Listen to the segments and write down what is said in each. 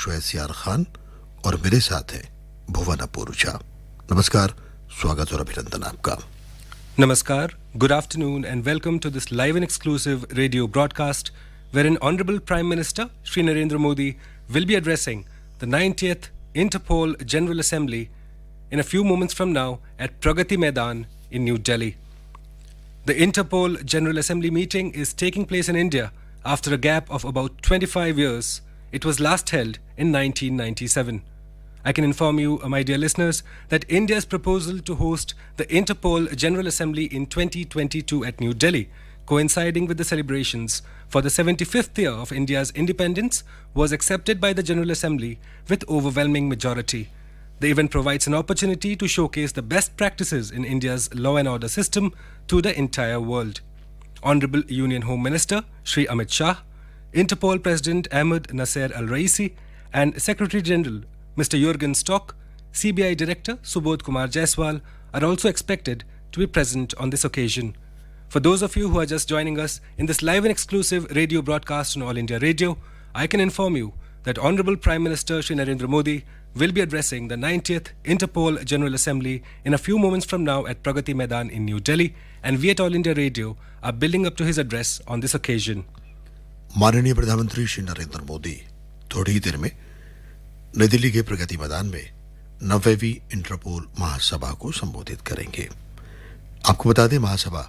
शुएसियार खान और मेरे साथ हैं भुवन अपूर्जा। नमस्कार, स्वागत और अभिनंदन आपका। Namaskar, good afternoon and welcome to this live and exclusive radio broadcast wherein Honorable Prime Minister Shri Narendra Modi will be addressing the 90th Interpol General Assembly in a few moments from now at Pragati Maidan in New Delhi. The Interpol General Assembly meeting is taking place in India after a gap of about 25 years. It was last held in 1997. I can inform you, my dear listeners, that India's proposal to host the Interpol General Assembly in 2022 at New Delhi, coinciding with the celebrations for the 75th year of India's independence, was accepted by the General Assembly with overwhelming majority. The event provides an opportunity to showcase the best practices in India's law and order system to the entire world. Honorable Union Home Minister Shri Amit Shah, Interpol President Ahmed Nasser Al-Raisi, and Secretary General Mr. Jurgen Stock, CBI Director Subodh Kumar Jaiswal are also expected to be present on this occasion. For those of you who are just joining us in this live and exclusive radio broadcast on All India Radio, I can inform you that Honorable Prime Minister Shri Narendra Modi will be addressing the 90th Interpol General Assembly in a few moments from now at Pragati Maidan in New Delhi, and we at All India Radio are building up to his address on this occasion. माननीय प्रधानमंत्री श्री नरेंद्र मोदी थोड़ी ही देर में नई दिल्ली के प्रगति मैदान में 90वीं interpole महासभा को संबोधित करेंगे। आपको बता दें, महासभा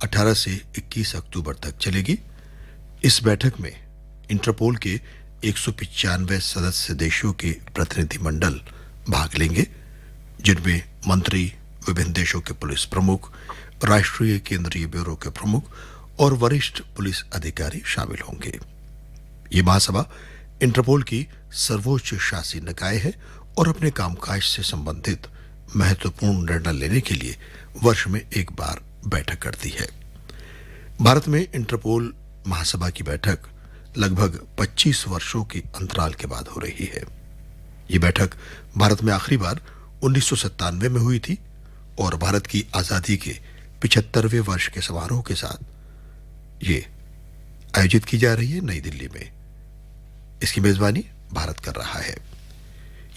18 से 21 अक्टूबर तक चलेगी। इस बैठक में इंटरपोल के 195 सदस्य देशों के प्रतिनिधिमंडल भाग लेंगे, जिनमें मंत्री, विभिन्न देशों के पुलिस प्रमुख, राष्ट्रीय केंद्रीय ब्यूरो के प्रमुख और वरिष्ठ पुलिस अधिकारी शामिल होंगे। ये महासभा इंटरपोल की सर्वोच्च शासी निकाय है और अपने कामकाज से संबंधित महत्वपूर्ण निर्णय लेने के लिए वर्ष में एक बार बैठक करती है। भारत में इंटरपोल महासभा की बैठक लगभग 25 वर्षों के अंतराल के बाद हो रही है। ये बैठक भारत में आखिरी बार 1997 में हुई थी और भारत की आजादी के 75वें वर्ष के समारोह के साथ ये आयोजित की जा रही है नई दिल्ली में। इसकी मेजबानी भारत कर रहा है।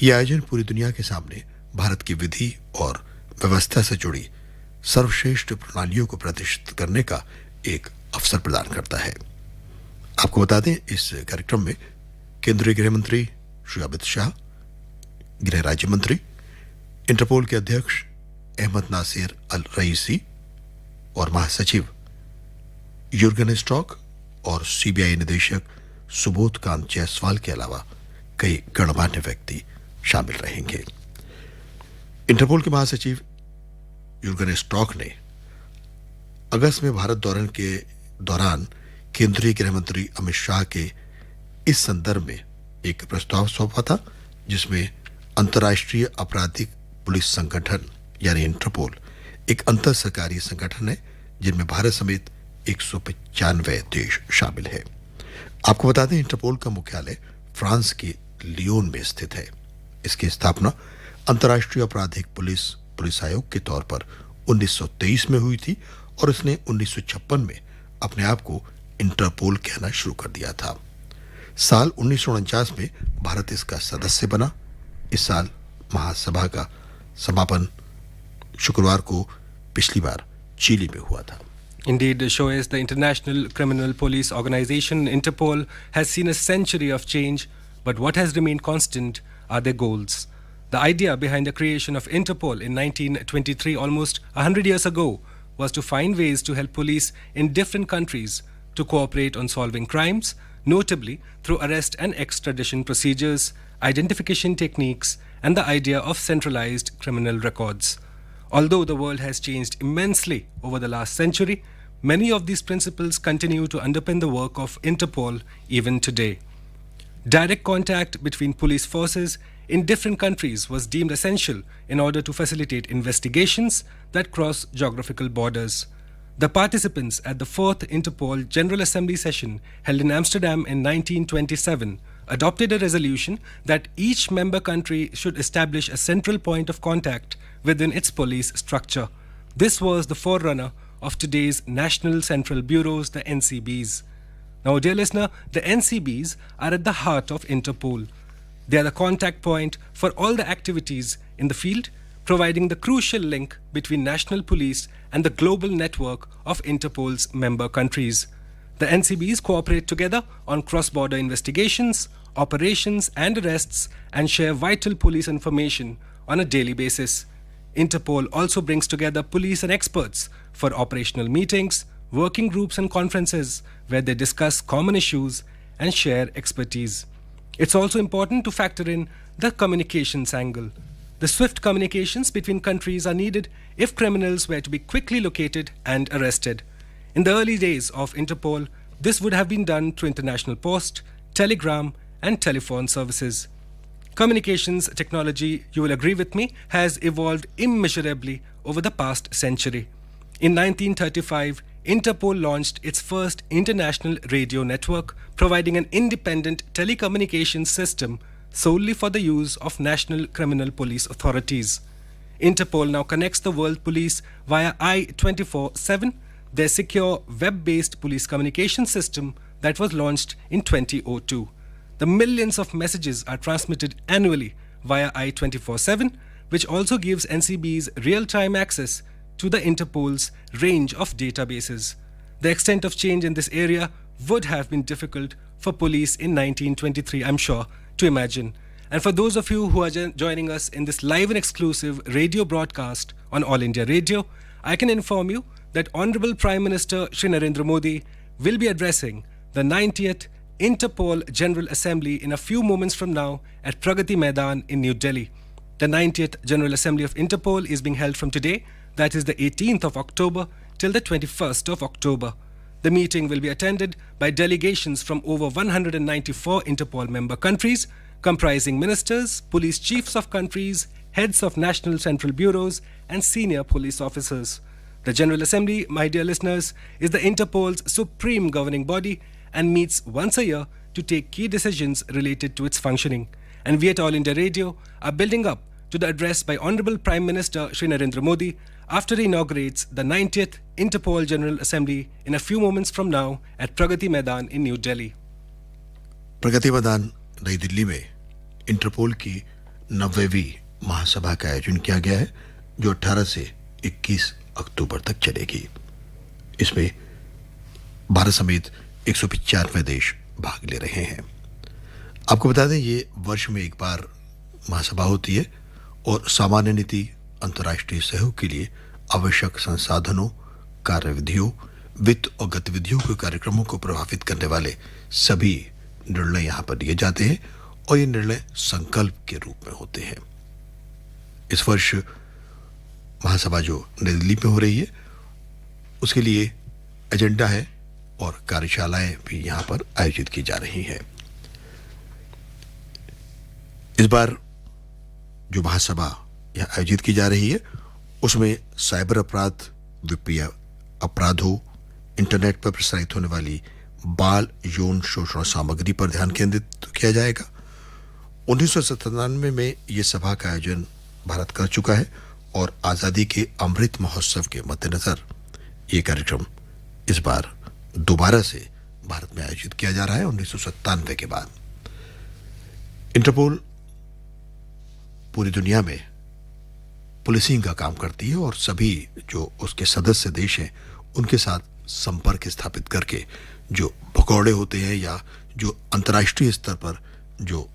यह आयोजन पूरी दुनिया के सामने भारत की विधि और व्यवस्था से जुड़ी सर्वश्रेष्ठ प्रणालियों को प्रदर्शित करने का एक अवसर प्रदान करता है। आपको बता दें, इस कार्यक्रम में केंद्रीय गृह मंत्री श्री अमित शाह, गृह राज्य मंत्री, इंटरपोल के अध्यक्ष अहमद नासिर अल रईसी और महासचिव युर्गन स्टॉक और सीबीआई निदेशक सुबोध कांत जायसवाल के अलावा कई गणमान्य व्यक्ति शामिल रहेंगे। इंटरपोल के महासचिव युर्गन स्टॉक ने अगस्त में भारत दौरे के दौरान केंद्रीय गृह मंत्री अमित शाह के इस संदर्भ में एक प्रस्ताव सौंपा था, जिसमें अंतर्राष्ट्रीय आपराधिक पुलिस संगठन यानी इंटरपोल एक अंतर सरकारी संगठन है, जिनमें भारत समेत 195 देश शामिल है। आपको बता दें, इंटरपोल का मुख्यालय फ्रांस के लियोन में स्थित है। इसकी स्थापना अंतर्राष्ट्रीय आपराधिक पुलिस आयोग के तौर पर 1923 में हुई थी और इसने 1956 में अपने आप को इंटरपोल कहना शुरू कर दिया था। साल 1949 में भारत इसका सदस्य बना। इस साल महासभा का समापन शुक्रवार को पिछली बार चिली में हुआ था। Indeed, SHOAS, the International Criminal Police Organization, Interpol, has seen a century of change, but what has remained constant are their goals. The idea behind the creation of Interpol in 1923, almost 100 years ago, was to find ways to help police in different countries to cooperate on solving crimes, notably through arrest and extradition procedures, identification techniques, and the idea of centralized criminal records. Although the world has changed immensely over the last century, many of these principles continue to underpin the work of Interpol even today. Direct contact between police forces in different countries was deemed essential in order to facilitate investigations that cross geographical borders. The participants at the 4th Interpol General Assembly session held in Amsterdam in 1927 adopted a resolution that each member country should establish a central point of contact within its police structure. This was the forerunner of today's National Central Bureaus, the NCBs. Now, dear listener, the NCBs are at the heart of Interpol. They are the contact point for all the activities in the field, providing the crucial link between national police and the global network of Interpol's member countries. The NCBs cooperate together on cross-border investigations, operations and arrests and share vital police information on a daily basis. Interpol also brings together police and experts for operational meetings, working groups and conferences where they discuss common issues and share expertise. It's also important to factor in the communications angle. The swift communications between countries are needed if criminals were to be quickly located and arrested. In the early days of Interpol, this would have been done through international post, telegram, and telephone services. Communications technology, you will agree with me, has evolved immeasurably over the past century. In 1935, Interpol launched its first international radio network, providing an independent telecommunications system solely for the use of national criminal police authorities. Interpol now connects the world police via I-24/7, their secure web-based police communication system that was launched in 2002. The millions of messages are transmitted annually via I-24/7, which also gives NCBs real-time access to the Interpol's range of databases. The extent of change in this area would have been difficult for police in 1923, I'm sure, to imagine. And for those of you who are joining us in this live and exclusive radio broadcast on All India Radio, I can inform you that Honorable Prime Minister Shri Narendra Modi will be addressing the 90th Interpol General Assembly in a few moments from now at Pragati Maidan in New Delhi. The 90th General Assembly of Interpol is being held from today, that is the 18th of October, till the 21st of October. The meeting will be attended by delegations from over 194 Interpol member countries, comprising ministers, police chiefs of countries, heads of national central bureaus, and senior police officers. The General Assembly, my dear listeners, is the Interpol's supreme governing body and meets once a year to take key decisions related to its functioning. And we at All India Radio are building up to the address by Honorable Prime Minister Shri Narendra Modi after he inaugurates the 90th Interpol General Assembly in a few moments from now at Pragati Maidan in New Delhi. Pragati Maidan नई दिल्ली में interpole की 90वीं महासभा का आयोजन किया गया है, जो 18 से 21 अक्टूबर तक चलेगी. इसमें भारत समेत 195 देश भाग ले रहे हैं. आपको बता दें, ये वर्ष में एक बार महासभा होती है और सामान्य नीति, अंतर्राष्ट्रीय सहयोग के लिए आवश्यक संसाधनों, कार्यविधियों, वित्त और गतिविधियों के कार्यक्रमों को प्रभावित करने वाले सभी निर्णय यहाँ पर लिए जाते हैं और ये निर्णय संकल्प के रूप में होते हैं. इस वर्ष महासभा जो नई दिल्ली में हो रही है, उसके लिए एजेंडा है और कार्यशालाएं भी यहाँ पर आयोजित की जा रही हैं. इस बार जो महासभा यहाँ आयोजित की जा रही है, उसमें साइबर अपराध, वित्तीय अपराधों, इंटरनेट पर प्रसारित होने वाली बाल यौन शोषण सामग्री पर ध्यान केंद्रित किया जाएगा. 1997 में ये सभा का आयोजन भारत कर चुका है और आज़ादी के अमृत महोत्सव के मद्देनजर ये कार्यक्रम इस बार दोबारा से भारत में आयोजित किया जा रहा है 1997 के बाद. इंटरपोल पूरी दुनिया में पुलिसिंग का काम करती है और सभी जो उसके सदस्य देश हैं उनके साथ संपर्क स्थापित करके जो भगौड़े होते हैं या जो अंतर्राष्ट्रीय स्तर पर जो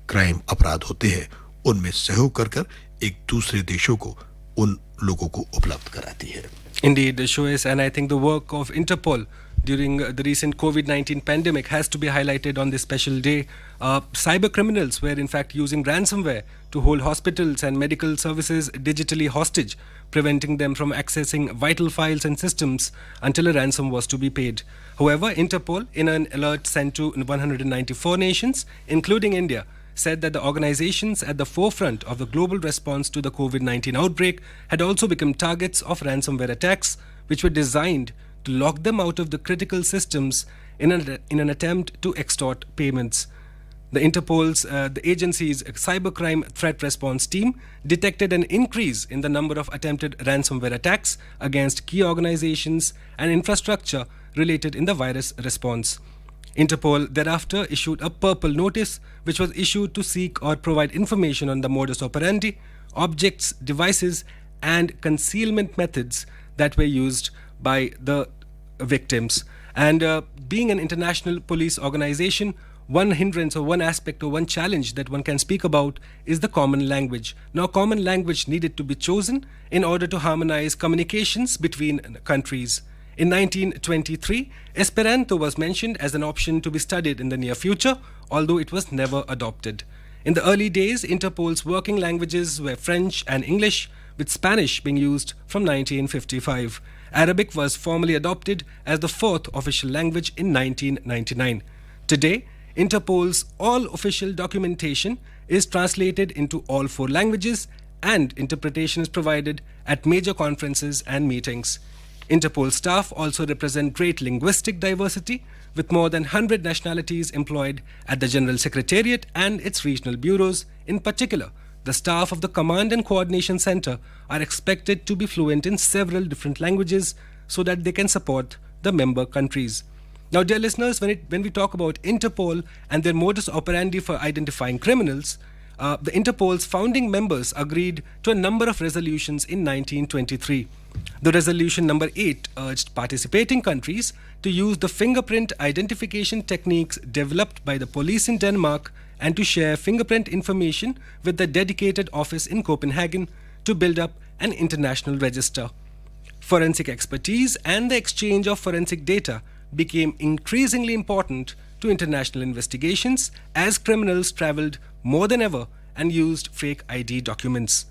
क्राइम अपराध होते हैं उनमें सहयोग कर एक दूसरे देशों को उन लोगों को उपलब्ध कराती है. Indeed, Shoes, and I think the work of Interpol during the recent COVID-19 pandemic has to be highlighted on this special day. Cyber criminals were in fact using ransomware to hold hospitals and medical services digitally hostage, preventing them from accessing vital files and systems until a ransom was to be paid. However, Interpol, in an alert sent to 194 nations, including India, said that the organizations at the forefront of the global response to the COVID-19 outbreak had also become targets of ransomware attacks, which were designed to lock them out of the critical systems in an attempt to extort payments. The Interpol's, the agency's cybercrime threat response team detected an increase in the number of attempted ransomware attacks against key organizations and infrastructure related in the virus response. Interpol thereafter issued a purple notice, which was issued to seek or provide information on the modus operandi, objects, devices, and concealment methods that were used by the victims. And being an international police organization, one hindrance or one aspect or one challenge that one can speak about is the common language. Now, common language needed to be chosen in order to harmonize communications between countries. In 1923, Esperanto was mentioned as an option to be studied in the near future, although it was never adopted. In the early days, Interpol's working languages were French and English, with Spanish being used from 1955. Arabic was formally adopted as the fourth official language in 1999. Today, Interpol's all official documentation is translated into all four languages, and interpretation is provided at major conferences and meetings. Interpol staff also represent great linguistic diversity, with more than 100 nationalities employed at the General Secretariat and its regional bureaus. In particular, the staff of the Command and Coordination Center are expected to be fluent in several different languages so that they can support the member countries. Now, dear listeners, when we talk about Interpol and their modus operandi for identifying criminals, the Interpol's founding members agreed to a number of resolutions in 1923. The resolution number 8 urged participating countries to use the fingerprint identification techniques developed by the police in Denmark and to share fingerprint information with the dedicated office in Copenhagen to build up an international register. Forensic expertise and the exchange of forensic data became increasingly important to international investigations as criminals traveled more than ever and used fake ID documents.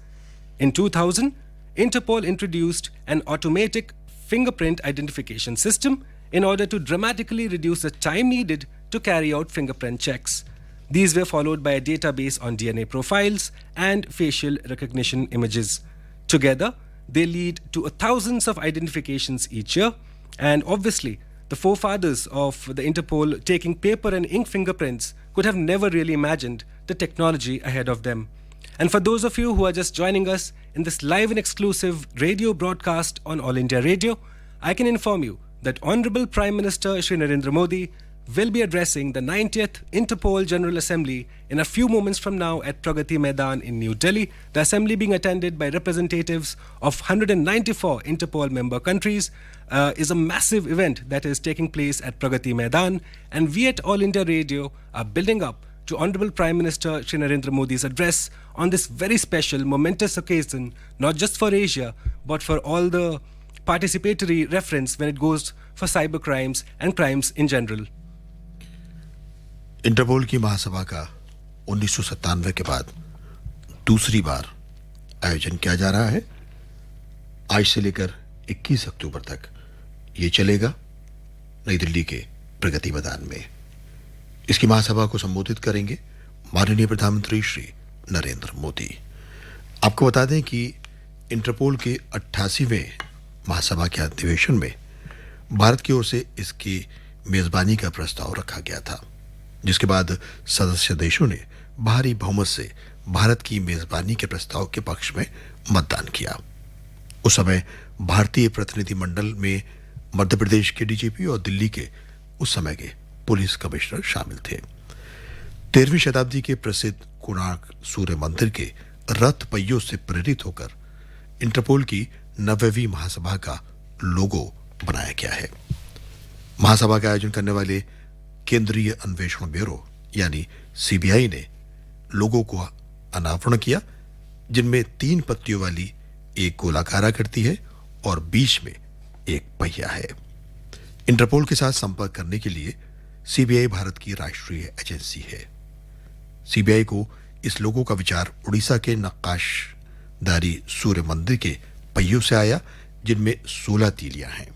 In 2000, Interpol introduced an automatic fingerprint identification system in order to dramatically reduce the time needed to carry out fingerprint checks. These were followed by a database on DNA profiles and facial recognition images. Together, they lead to thousands of identifications each year, and obviously, the forefathers of the Interpol taking paper and ink fingerprints could have never really imagined the technology ahead of them. And for those of you who are just joining us in this live and exclusive radio broadcast on All India Radio, I can inform you that Honorable Prime Minister Shri Narendra Modi will be addressing the 90th Interpol General Assembly in a few moments from now at Pragati Maidan in New Delhi. The assembly being attended by representatives of 194 Interpol member countries is a massive event that is taking place at Pragati Maidan, and we at All India Radio are building up to Honorable Prime Minister Shri Narendra Modi's address on this very special, momentous occasion, not just for Asia, but for all the participatory reference when it goes for cyber crimes and crimes in general. Interpol की महासभा का 1997 के बाद दूसरी बार आयोजन किया जा रहा है। आज से लेकर 21 अक्टूबर तक ये चलेगा नई दिल्ली के प्रगति मैदान में। इसकी महासभा को संबोधित करेंगे माननीय प्रधानमंत्री श्री नरेंद्र मोदी। आपको बता दें कि इंटरपोल के 88वें महासभा के अधिवेशन में भारत की ओर से इसकी मेजबानी का प्रस्ताव रखा गया था, जिसके बाद सदस्य देशों ने भारी बहुमत से भारत की मेजबानी के प्रस्ताव के पक्ष में मतदान किया। उस समय भारतीय प्रतिनिधिमंडल में मध्य प्रदेश के डीजीपी और दिल्ली के उस समय के पुलिस कमिश्नर शामिल थे। 13वीं शताब्दी के प्रसिद्ध कोणार्क सूर्य मंदिर के रथ पहियों से प्रेरित होकर इंटरपोल की 90वीं महासभा का लोगो बनाया गया है। महासभा का आयोजन करने वाले केंद्रीय अन्वेषण ब्यूरो यानी सीबीआई ने लोगों को अनावरण किया, जिनमें 3 पत्तियों वाली एक गोलाकार आकृति है और बीच में एक पहिया है। इंटरपोल के साथ संपर्क करने के लिए सीबीआई भारत की राष्ट्रीय एजेंसी है। सीबीआई को इस लोगों का विचार उड़ीसा के नक्काशदारी सूर्य मंदिर के पहियों से आया, जिनमें 16 तीलियां हैं।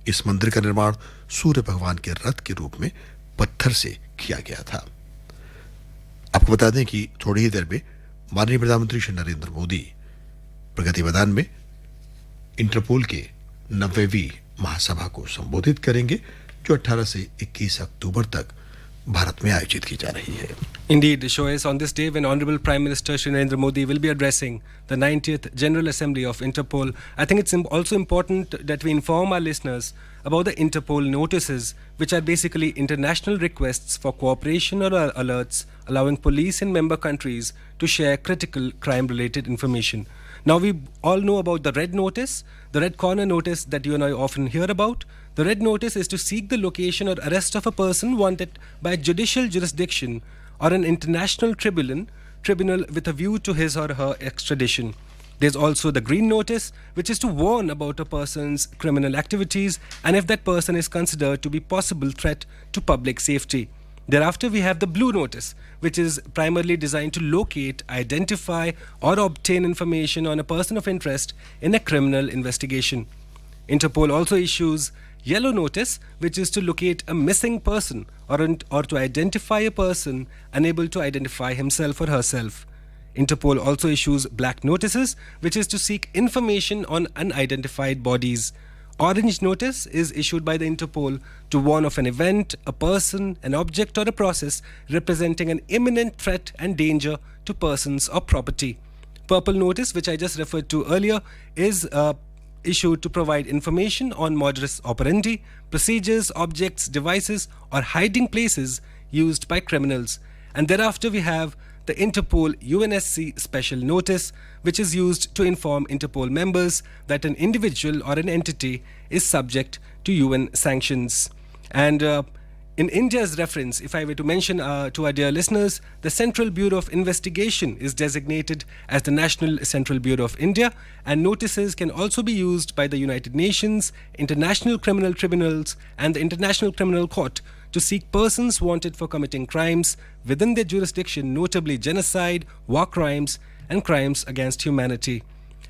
इस मंदिर का निर्माण सूर्य भगवान के रथ के रूप में पत्थर से किया गया था। आपको बता दें कि थोड़ी ही देर में माननीय प्रधानमंत्री श्री नरेंद्र मोदी प्रगति मैदान में इंटरपोल के 90वीं महासभा को संबोधित करेंगे, जो 18 से 21 अक्टूबर तक भारत में आयोजित की जा रही है। Indeed, the show is on this day when Honorable Prime Minister Shri Narendra Modi will be addressing the 90th General Assembly of Interpol. I think it's also important that we inform our listeners about the Interpol notices, which are basically international requests for cooperation or alerts allowing police in member countries to share critical crime-related information. Now, we all know about the red notice, the red corner notice that you and I often hear about. The red notice is to seek the location or arrest of a person wanted by a judicial jurisdiction or an international tribunal with a view to his or her extradition. There's also the green notice, which is to warn about a person's criminal activities and if that person is considered to be possible threat to public safety. Thereafter, we have the blue notice, which is primarily designed to locate, identify, or obtain information on a person of interest in a criminal investigation. Interpol also issues yellow notice, which is to locate a missing person or to identify a person unable to identify himself or herself. Interpol also issues black notices, which is to seek information on unidentified bodies. Orange notice is issued by the Interpol to warn of an event, a person, an object, or a process representing an imminent threat and danger to persons or property. Purple notice, which I just referred to earlier, is issued to provide information on modus operandi, procedures, objects, devices, or hiding places used by criminals. And thereafter, we have the Interpol UNSC Special Notice, which is used to inform Interpol members that an individual or an entity is subject to UN sanctions. And in India's reference, if I were to mention to our dear listeners, the Central Bureau of Investigation is designated as the National Central Bureau of India, and notices can also be used by the United Nations, international criminal tribunals, and the International Criminal Court to seek persons wanted for committing crimes within their jurisdiction, notably genocide, war crimes, and crimes against humanity.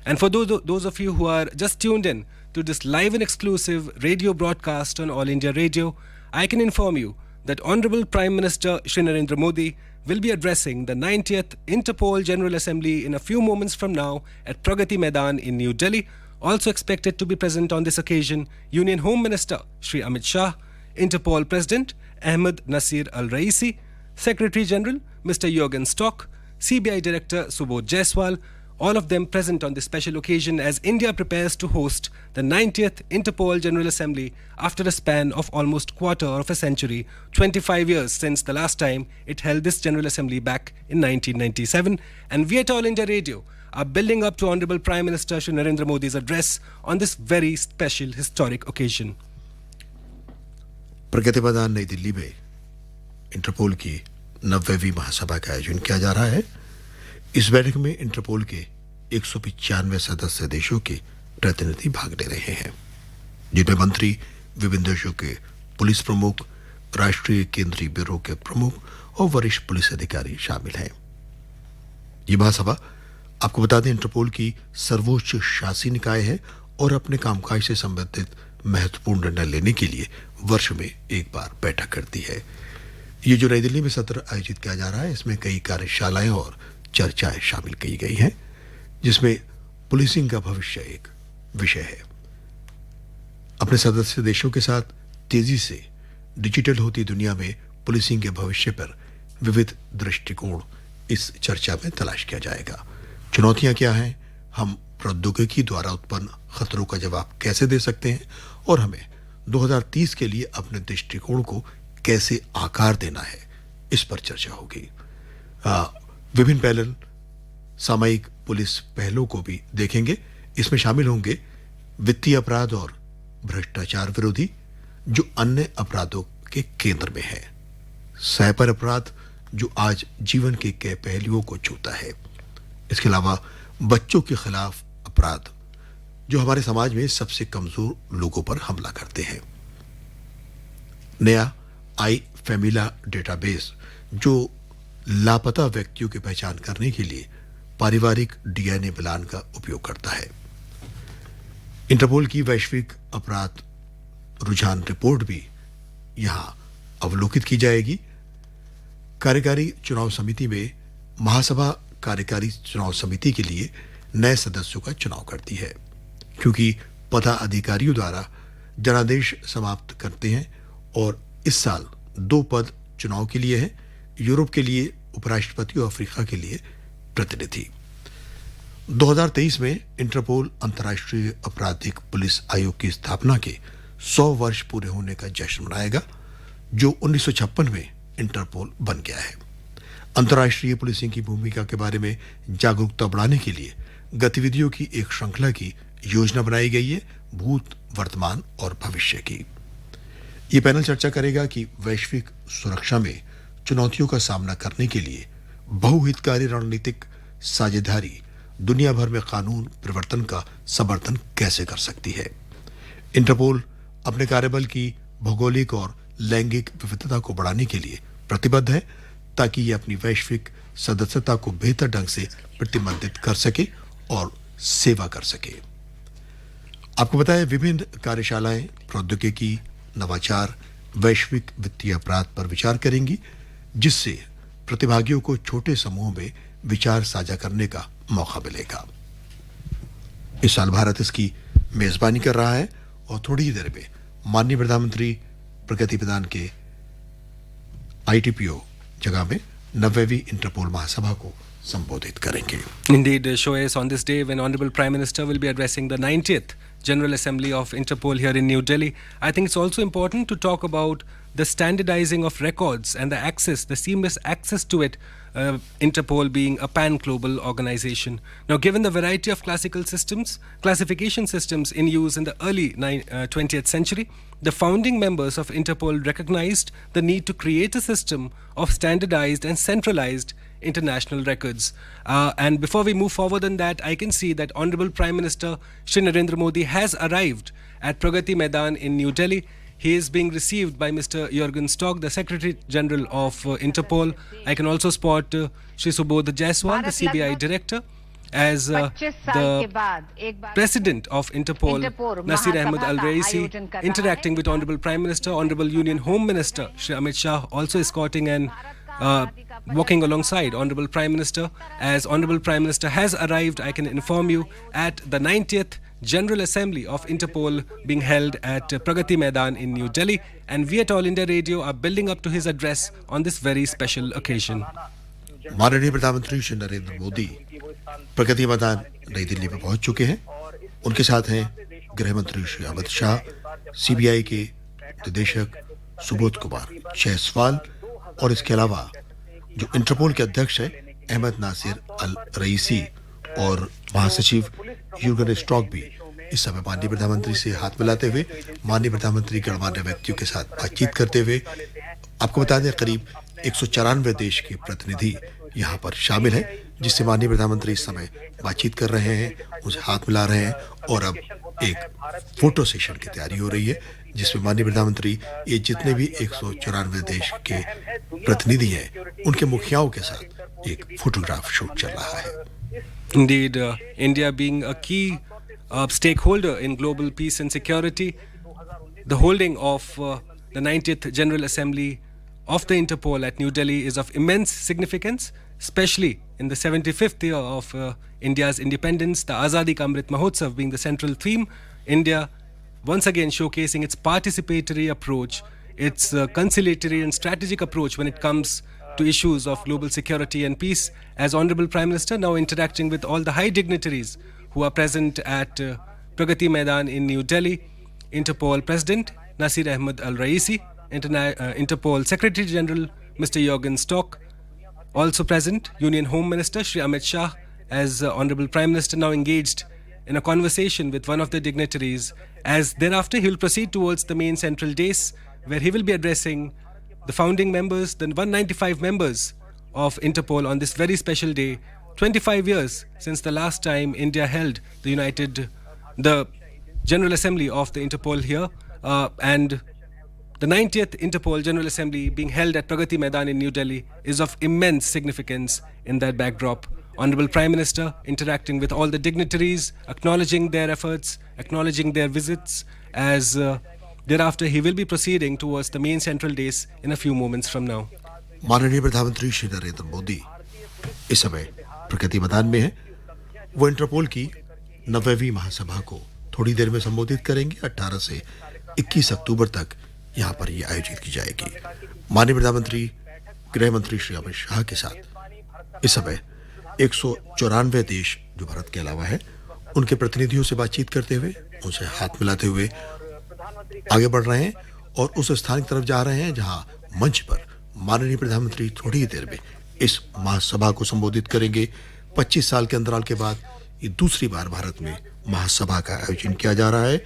And for those of you who are just tuned in to this live and exclusive radio broadcast on All India Radio, I can inform you that Honorable Prime Minister Shri Narendra Modi will be addressing the 90th Interpol General Assembly in a few moments from now at Pragati Maidan in New Delhi. Also expected to be present on this occasion, Union Home Minister Shri Amit Shah, Interpol President Ahmed Nasir Al-Raisi, Secretary General Mr. Jürgen Stock, CBI Director Subodh Jaiswal, all of them present on this special occasion as India prepares to host the 90th Interpol General Assembly after a span of almost quarter of a century, 25 years since the last time it held this General Assembly back in 1997. And we at All India Radio are building up to Honorable Prime Minister Shri Narendra Modi's address on this very special historic occasion. Pragati Maidan नई दिल्ली में interpole की 90वीं महासभा का आयोजन किया जा रहा है। इस बैठक में इंटरपोल के 195 सदस्य देशों के प्रतिनिधि भाग ले रहे हैं, जिनमें मंत्री, विभिन्न देशों के पुलिस प्रमुख, राष्ट्रीय केंद्रीय ब्यूरो के प्रमुख और वरिष्ठ पुलिस अधिकारी शामिल हैं। ये महासभा, आपको बता दें, इंटरपोल की सर्वोच्च शासी निकाय है और अपने कामकाज से संबंधित महत्वपूर्ण निर्णय लेने के लिए वर्ष में एक बार बैठक करती है। ये जो नई दिल्ली में सत्र आयोजित किया जा रहा है, इसमें कई कार्यशालाएं और चर्चाएं शामिल की गई हैं, जिसमें पुलिसिंग का भविष्य एक विषय है। अपने सदस्य देशों के साथ तेजी से डिजिटल होती दुनिया में पुलिसिंग के भविष्य पर विविध दृष्टिकोण इस चर्चा में तलाश किया जाएगा। चुनौतियां क्या हैं, हम प्रौद्योगिकी द्वारा उत्पन्न खतरों का जवाब कैसे दे सकते हैं और हमें 2030 के लिए अपने दृष्टिकोण को कैसे आकार देना है, इस पर चर्चा होगी। विभिन्न पैनल सामयिक पुलिस पहलों को भी देखेंगे। इसमें शामिल होंगे वित्तीय अपराध और भ्रष्टाचार विरोधी, जो अन्य अपराधों के केंद्र में है, साइबर अपराध, जो आज जीवन के कई पहलुओं को छूता है। इसके अलावा बच्चों के खिलाफ अपराध, जो हमारे समाज में सबसे कमजोर लोगों पर हमला करते हैं। नया आई फैमिला डेटाबेस, जो लापता व्यक्तियों की पहचान करने के लिए पारिवारिक डीएनए मिलान का उपयोग करता है। इंटरपोल की वैश्विक अपराध रुझान रिपोर्ट भी यहां अवलोकित की जाएगी। कार्यकारी चुनाव समिति में महासभा कार्यकारी चुनाव समिति के लिए नए सदस्यों का चुनाव करती है, क्योंकि पदाधिकारियों द्वारा जनादेश समाप्त करते हैं और इस साल 2 पद चुनाव के लिए है, यूरोप के लिए उपराष्ट्रपति और अफ्रीका के लिए प्रतिनिधि। 2023 में इंटरपोल अंतर्राष्ट्रीय आपराधिक पुलिस आयोग की स्थापना के 100 वर्ष पूरे होने का जश्न मनाएगा, जो 1956 में इंटरपोल बन गया है। अंतर्राष्ट्रीय पुलिसिंग की भूमिका के बारे में जागरूकता बढ़ाने के लिए गतिविधियों की एक श्रृंखला की योजना बनाई गई है, भूत, वर्तमान और भविष्य की। ये पैनल चर्चा करेगा कि वैश्विक सुरक्षा में चुनौतियों का सामना करने के लिए बहुहितकारी रणनीतिक साझेदारी दुनिया भर में कानून परिवर्तन का समर्थन कैसे कर सकती है। इंटरपोल अपने कार्यबल की भौगोलिक और लैंगिक विविधता को बढ़ाने के लिए प्रतिबद्ध है, ताकि यह अपनी वैश्विक सदस्यता को बेहतर ढंग से प्रतिबंधित कर सके और सेवा कर सके। आपको बताया, विभिन्न कार्यशालाएं प्रौद्योगिकी, नवाचार, वैश्विक वित्तीय अपराध पर विचार करेंगी, जिससे प्रतिभागियों को छोटे समूहों में विचार साझा करने का मौका मिलेगा। इस साल भारत इसकी मेजबानी कर रहा है और थोड़ी ही देर में माननीय प्रधानमंत्री प्रगति प्रदान के ITPO जगह में 90वीं इंटरपोल महासभा को संबोधित करेंगे। Indeed, Shoaib, on this day when Honorable Prime Minister will be addressing the 90th General Assembly of Interpol here in New Delhi, I think it's also important to talk about the standardizing of records and the access, the seamless access to it, Interpol being a pan-global organization. Now, given the variety of classification systems in use in the early 20th century, the founding members of Interpol recognized the need to create a system of standardized and centralized international records. And before we move forward on that, I can see that Honorable Prime Minister Shri Narendra Modi has arrived at Pragati Maidan in New Delhi. He is being received by Mr. Jürgen Stock, the Secretary General of Interpol. I can also spot Shri Subodh Jaiswal, the CBI Director, as the President of Interpol, Nasir Ahmed Al Raisi, interacting with Honorable Prime Minister, Honorable Union Home Minister Shri Amit Shah, also escorting and walking alongside Honorable Prime Minister. As Honorable Prime Minister has arrived, I can inform you, at the 90th General Assembly of Interpol being held at Pragati Maidan in New Delhi, and we at All India Radio are building up to his address on this very special occasion. माननीय प्रधानमंत्री श्री नरेंद्र मोदी प्रगति मैदान नई दिल्ली में पहुंच चुके हैं। उनके साथ हैं गृह मंत्री श्री अमित शाह, CBI के निदेशक सुबोध कुमार जायसवाल, और इसके अलावा जो इंटरपोल के अध्यक्ष हैं अहमद नासिर अल रईसी और महासचिव यूर्गन स्टॉक भी इस समय माननीय प्रधानमंत्री से हाथ मिलाते हुए माननीय प्रधानमंत्री गणमान्य व्यक्तियों के साथ बातचीत करते हुए, आपको बता दें, करीब 194 देश के प्रतिनिधि यहाँ पर शामिल हैं, जिससे माननीय प्रधानमंत्री इस समय बातचीत कर रहे हैं, उनसे हाथ मिला रहे हैं, और अब एक फोटो सेशन की तैयारी हो रही है, जिसमें माननीय प्रधानमंत्री ये जितने भी 194 देश के प्रतिनिधि हैं उनके मुखियाओं के साथ एक फोटोग्राफ शूट चल रहा है। Indeed, India being a key stakeholder in global peace and security, the holding of the 90th General Assembly of the Interpol at New Delhi is of immense significance, especially in the 75th year of India's independence, the Azadi Ka Amrit Mahotsav being the central theme. India once again showcasing its participatory approach, its conciliatory and strategic approach when it comes to issues of global security and peace, as Honorable Prime Minister now interacting with all the high dignitaries who are present at Pragati Maidan in New Delhi. Interpol President Nasir Ahmed Al Raisi, Interpol Secretary General Mr. Jürgen Stock, also present Union Home Minister Shri Amit Shah, as Honorable Prime Minister now engaged in a conversation with one of the dignitaries, as thereafter he will proceed towards the main central dais, where he will be addressing the founding members, the 195 members of Interpol on this very special day, 25 years since the last time India held the General Assembly of the Interpol here, and the 90th Interpol General Assembly being held at Pragati Maidan in New Delhi is of immense significance in that backdrop. Honorable Prime Minister interacting with all the dignitaries, acknowledging their efforts, acknowledging their visits, as thereafter he will be proceeding towards the main central dais in a few moments from now. माननीय प्रधानमंत्री श्री नरेंद्र मोदी इस समय प्रगति मैदान में हैं। वो interpole की 90वीं महासभा को थोड़ी देर में संबोधित करेंगे। 18 से 21 अक्टूबर तक यहाँ पर ये आयोजित की जाएगी। माननीय प्रधानमंत्री गृह मंत्री श्री अमित शाह के साथ इस समय 194 देश जो भारत के अलावा है उनके प्रतिनिधियों से बातचीत करते हुए, उनसे हाथ मिलाते हुए आगे बढ़ रहे हैं और उस स्थान की तरफ जा रहे हैं जहां मंच पर माननीय प्रधानमंत्री थोड़ी ही देर में इस महासभा को संबोधित करेंगे। 25 साल के अंतराल के बाद ये दूसरी बार भारत में महासभा का आयोजन किया जा रहा है,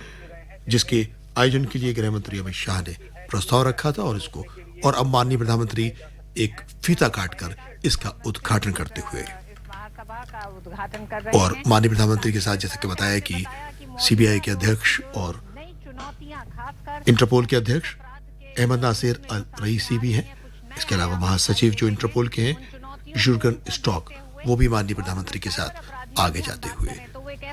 जिसके आयोजन के लिए गृह मंत्री अमित शाह ने प्रस्ताव रखा था और अब माननीय प्रधानमंत्री एक फीता काटकर इसका उद्घाटन करते हुए और माननीय प्रधानमंत्री के साथ जैसा कि बताया कि सीबीआई के अध्यक्ष और इंटरपोल के अध्यक्ष अहमद नासिर अल रईसी भी हैं। इसके अलावा महासचिव जो इंटरपोल के हैं जुर्गन स्टॉक, वो भी माननीय प्रधानमंत्री के साथ आगे जाते हुए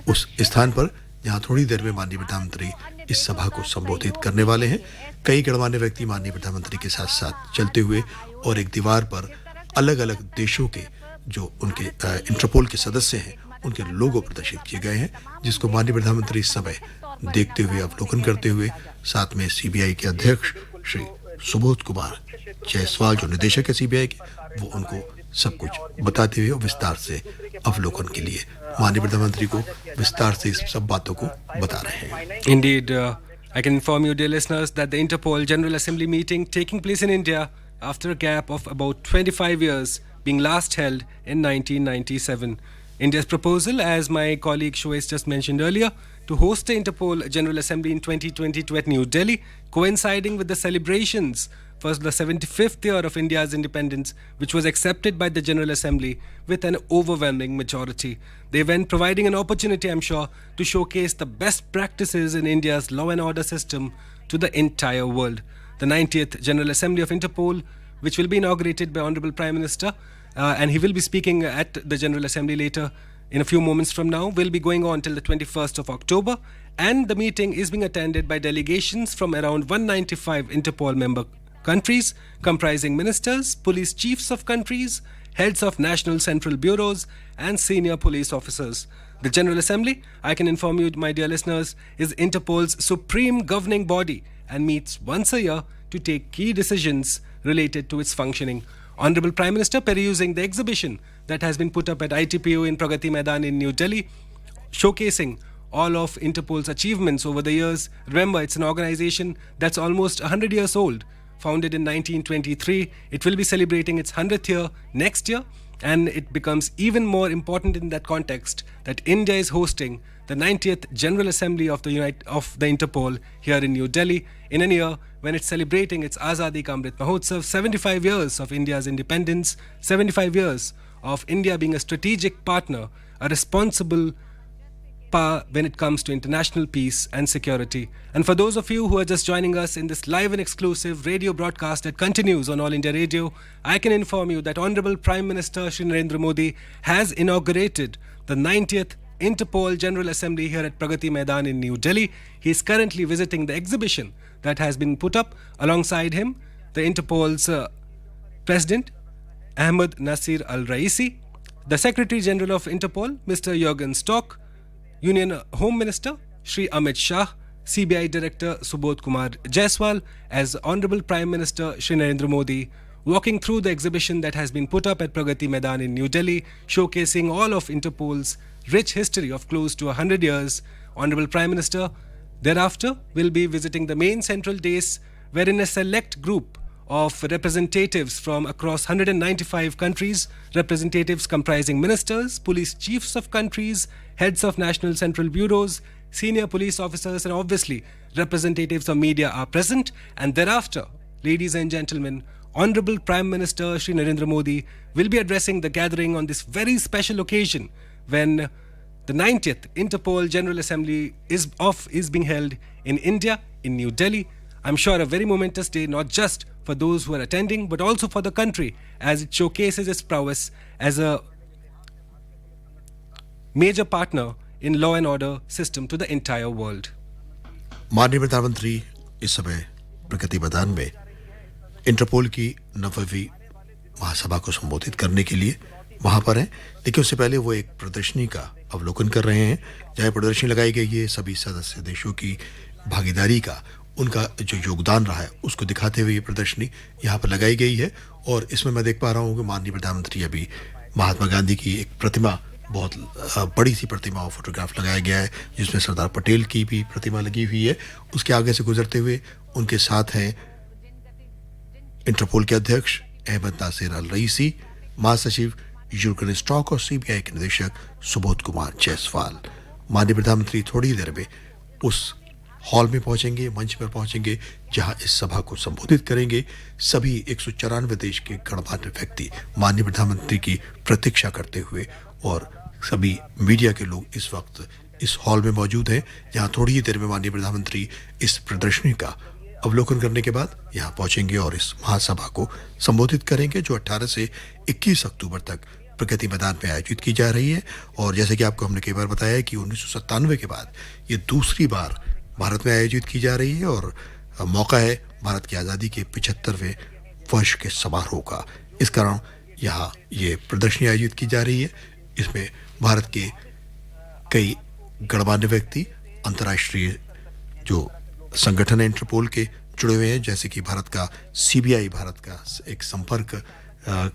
उस स्थान पर जहां थोड़ी देर में माननीय प्रधानमंत्री इस सभा को संबोधित करने वाले हैं। कई गणमान्य व्यक्ति माननीय प्रधानमंत्री के साथ साथ चलते हुए और एक दीवार पर अलग अलग देशों के जो उनके इंटरपोल के सदस्य हैं उनके लोगो प्रदर्शित किए गए हैं, जिसको माननीय प्रधानमंत्री इस समय देखते हुए अवलोकन करते हुए साथ में सीबीआई के अध्यक्ष श्री सुबोध कुमार जायसवाल जो निदेशक है सीबीआई के, वो उनको सब कुछ बताते हुए विस्तार से अवलोकन के लिए माननीय प्रधानमंत्री को विस्तार से इस सब बातों को बता रहे हैं। Indeed, I can inform you, dear listeners, that the Interpol General Assembly meeting taking place in India after a gap of about 25 years, being last held in 1997. India's proposal, as my colleague Shoaib just mentioned earlier, to host the Interpol General Assembly in 2022 at New Delhi, coinciding with the celebrations for the 75th year of India's independence, which was accepted by the General Assembly with an overwhelming majority. The event providing an opportunity, I'm sure, to showcase the best practices in India's law and order system to the entire world. The 90th General Assembly of Interpol, which will be inaugurated by Hon'ble Prime Minister, and he will be speaking at the General Assembly later in a few moments from now, will be going on till the 21st of October, and the meeting is being attended by delegations from around 195 Interpol member countries, comprising ministers, police chiefs of countries, heads of national central bureaus, and senior police officers. The General Assembly, I can inform you, my dear listeners, is Interpol's supreme governing body and meets once a year to take key decisions related to its functioning. Honorable Prime Minister, perusing the exhibition that has been put up at ITPO in Pragati Maidan in New Delhi, showcasing all of Interpol's achievements over the years. Remember, it's an organization that's almost 100 years old. Founded in 1923, it will be celebrating its 100th year next year, and it becomes even more important in that context that India is hosting the 90th General Assembly of the Interpol here in New Delhi in a year when it's celebrating its Azadi Ka Amrit Mahotsav, 75 years of India's independence, 75 years of India being a strategic partner, a responsible power when it comes to international peace and security. And for those of you who are just joining us in this live and exclusive radio broadcast that continues on All India Radio, I can inform you that Honorable Prime Minister Shri Narendra Modi has inaugurated the 90th Interpol General Assembly here at Pragati Maidan in New Delhi. He is currently visiting the exhibition that has been put up. Alongside him, the Interpol's President Ahmad Nasir Al Raisi, the Secretary General of Interpol, Mr. Jürgen Stock, Union Home Minister Shri Amit Shah, CBI Director Subodh Kumar Jaiswal, as Honorable Prime Minister Shri Narendra Modi walking through the exhibition that has been put up at Pragati Maidan in New Delhi, showcasing all of Interpol's rich history of close to 100 years. Honorable Prime Minister thereafter will be visiting the main central dais, wherein a select group of representatives from across 195 countries, representatives comprising ministers, police chiefs of countries, heads of national central bureaus, senior police officers, and obviously representatives of media are present. And thereafter, ladies and gentlemen, Honorable Prime Minister Shri Narendra Modi will be addressing the gathering on this very special occasion when the 90th Interpol General Assembly is being held in India, in New Delhi. I'm sure a very momentous day, not just for those who are attending, but also for the country, as it showcases its prowess as a major partner in law and order system to the entire world. माननीय प्रधानमंत्री इस समय प्रगति मैदान में interpole की 90वीं महासभा को संबोधित करने के लिए वहां पर हैं। लेकिन उससे पहले वो एक प्रदर्शनी का अवलोकन कर रहे हैं, जहाँ प्रदर्शनी लगाई गई है सभी सदस्य देशों की भागीदारी का, उनका जो योगदान रहा है उसको दिखाते हुए ये प्रदर्शनी यहाँ पर लगाई गई है। और इसमें मैं देख पा रहा हूँ कि माननीय प्रधानमंत्री अभी महात्मा गांधी की एक प्रतिमा बहुत बड़ी सी प्रतिमा और फोटोग्राफ लगाया गया है, जिसमें सरदार पटेल की भी प्रतिमा लगी हुई है। उसके आगे से गुजरते हुए उनके साथ हैं इंटरपोल के अध्यक्ष अहमद नासिर अल रईसी, महासचिव यूर्गन स्टॉक और सीबीआई के निदेशक सुबोध कुमार जायसवाल। माननीय प्रधानमंत्री थोड़ी देर में उस हॉल में पहुंचेंगे, मंच पर पहुंचेंगे, जहां इस सभा को संबोधित करेंगे। सभी 194 देश के गणमान्य व्यक्ति माननीय प्रधानमंत्री की प्रतीक्षा करते हुए, और सभी मीडिया के लोग इस वक्त इस हॉल में मौजूद हैं, जहां थोड़ी ही देर में माननीय प्रधानमंत्री इस प्रदर्शनी का अवलोकन करने के बाद यहां पहुंचेंगे और इस महासभा को संबोधित करेंगे, जो 18 से 21 अक्टूबर तक प्रगति मैदान में आयोजित की जा रही है। और जैसे कि आपको हमने कई बार बताया है कि 1997 के बाद ये दूसरी बार भारत में आयोजित की जा रही है, और मौका है भारत की आज़ादी के 75वें वर्ष के समारोह का। इस कारण यहाँ ये प्रदर्शनी आयोजित की जा रही है। इसमें भारत के कई गणमान्य व्यक्ति, अंतर्राष्ट्रीय जो संगठन है इंटरपोल के, जुड़े हुए हैं, जैसे कि भारत का सीबीआई, भारत का एक संपर्क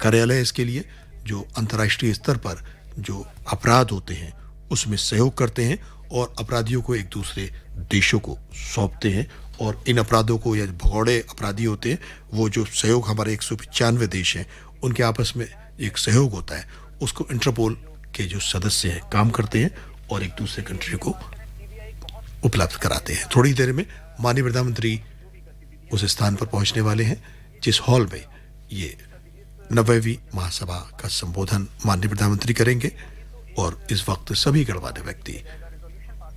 कार्यालय इसके लिए, जो अंतर्राष्ट्रीय स्तर पर जो अपराध होते हैं उसमें सहयोग करते हैं और अपराधियों को एक दूसरे देशों को सौंपते हैं। और इन अपराधों को, या भगोड़े अपराधी होते हैं, वो जो सहयोग हमारे 195 देश हैं उनके आपस में एक सहयोग होता है, उसको इंटरपोल के जो सदस्य हैं काम करते हैं और एक दूसरे कंट्री को उपलब्ध कराते हैं। थोड़ी देर में माननीय प्रधानमंत्री उस स्थान पर पहुंचने वाले हैं जिस हॉल में ये 90वीं महासभा का संबोधन माननीय प्रधानमंत्री करेंगे, और इस वक्त सभी गणमान्य व्यक्ति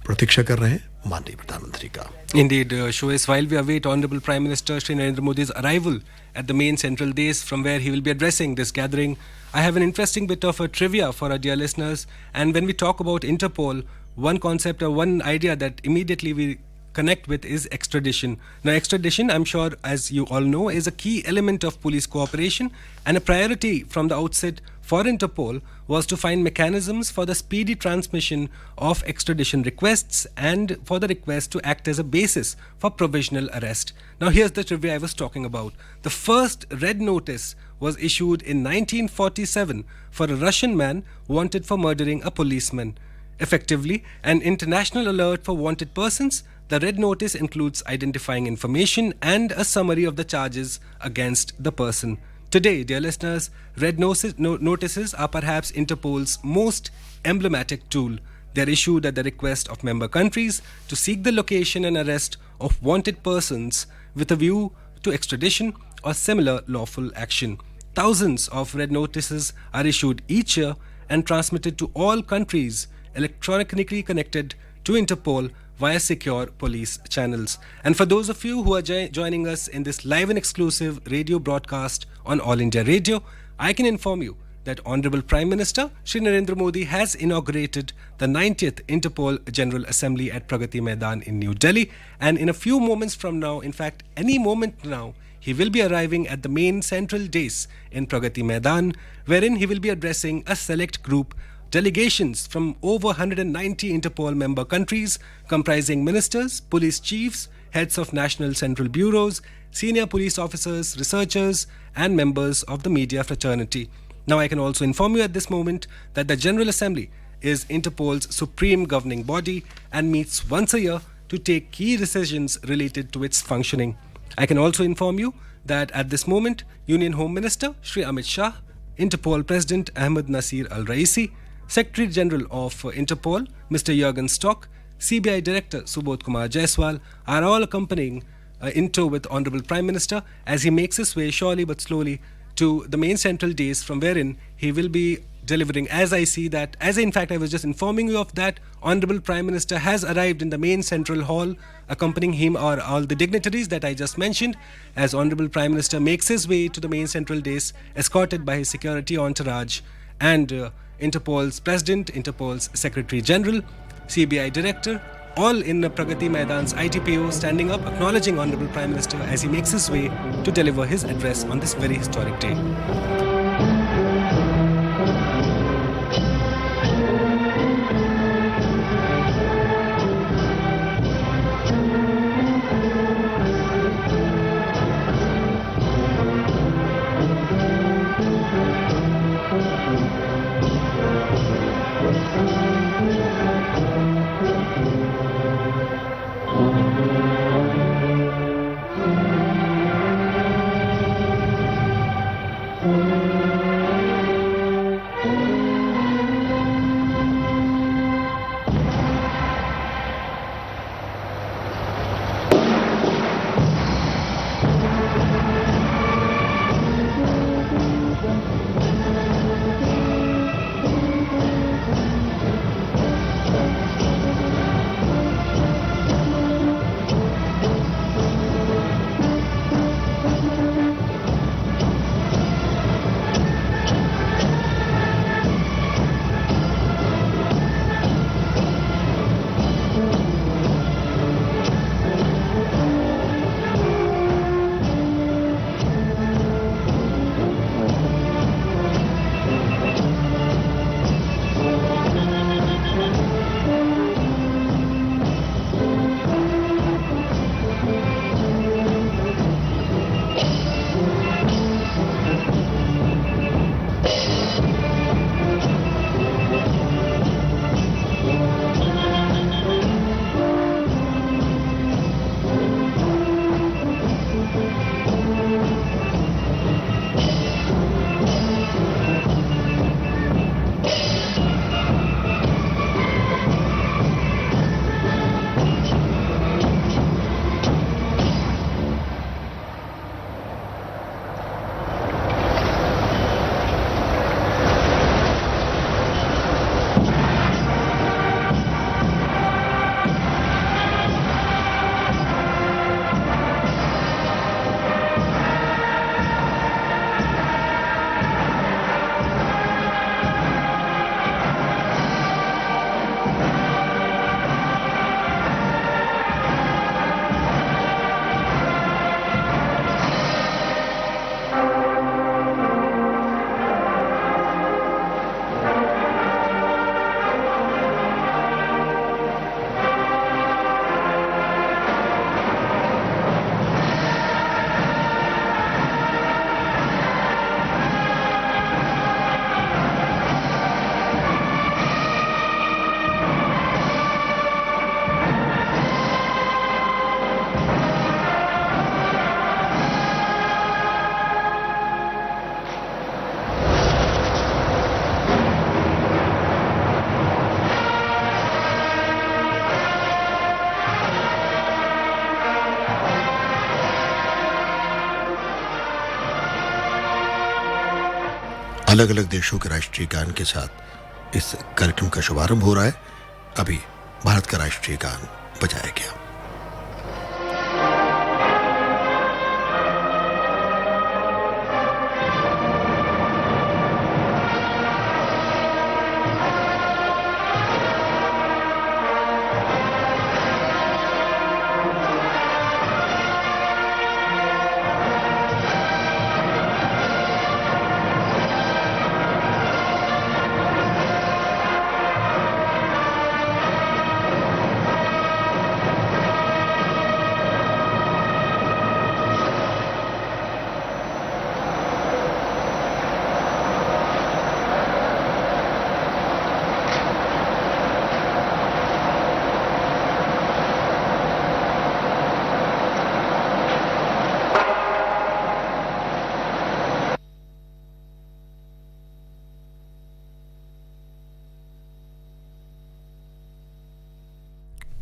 प्रतीक्षा कर रहे हैं माननीय प्रधानमंत्री का। Indeed, Shoaib, while we await Honorable Prime Minister Shri Narendra Modi's arrival at the main central dais from where he will be addressing this gathering, I have an interesting bit of a trivia for our dear listeners. And when we talk about Interpol, one concept or one idea that immediately we connect with is extradition. Now, extradition, I'm sure, as you all know, is a key element of police cooperation, and a priority from the outset for Interpol was to find mechanisms for the speedy transmission of extradition requests and for the request to act as a basis for provisional arrest. Now, here's the trivia I was talking about. The first red notice was issued in 1947 for a Russian man wanted for murdering a policeman. Effectively, an international alert for wanted persons, the red notice includes identifying information and a summary of the charges against the person. Today, dear listeners, red notices are perhaps Interpol's most emblematic tool. They are issued at the request of member countries to seek the location and arrest of wanted persons with a view to extradition or similar lawful action. Thousands of red notices are issued each year and transmitted to all countries electronically connected to Interpol via secure police channels. And for those of you who are joining us in this live and exclusive radio broadcast on All India Radio, I can inform you that Honorable Prime Minister Shri Narendra Modi has inaugurated the 90th Interpol General Assembly at Pragati Maidan in New Delhi. And in a few moments from now, in fact, any moment now, he will be arriving at the main central dais in Pragati Maidan, wherein he will be addressing a select group, delegations from over 190 Interpol member countries comprising ministers, police chiefs, heads of national central bureaus, senior police officers, researchers, and members of the media fraternity. Now, I can also inform you at this moment that the General Assembly is Interpol's supreme governing body and meets once a year to take key decisions related to its functioning. I can also inform you that at this moment, Union Home Minister Shri Amit Shah, Interpol President Ahmad Nasir Al Raisi, Secretary General of Interpol, Mr. Jürgen Stock, CBI Director Subodh Kumar Jaiswal are all accompanying in tow with Honorable Prime Minister as he makes his way surely but slowly to the main central dais from wherein he will be delivering. As I see that, in fact I was just informing you of that, Honorable Prime Minister has arrived in the main central hall. Accompanying him are all the dignitaries that I just mentioned, as Honorable Prime Minister makes his way to the main central dais, escorted by his security entourage and Interpol's President, Interpol's Secretary General, CBI Director, all in Pragati Maidan's ITPO standing up, acknowledging Honorable Prime Minister as he makes his way to deliver his address on this very historic day. अलग अलग देशों के राष्ट्रीय गान के साथ इस कार्यक्रम का शुभारंभ हो रहा है। अभी भारत का राष्ट्रीय गान बजाया गया।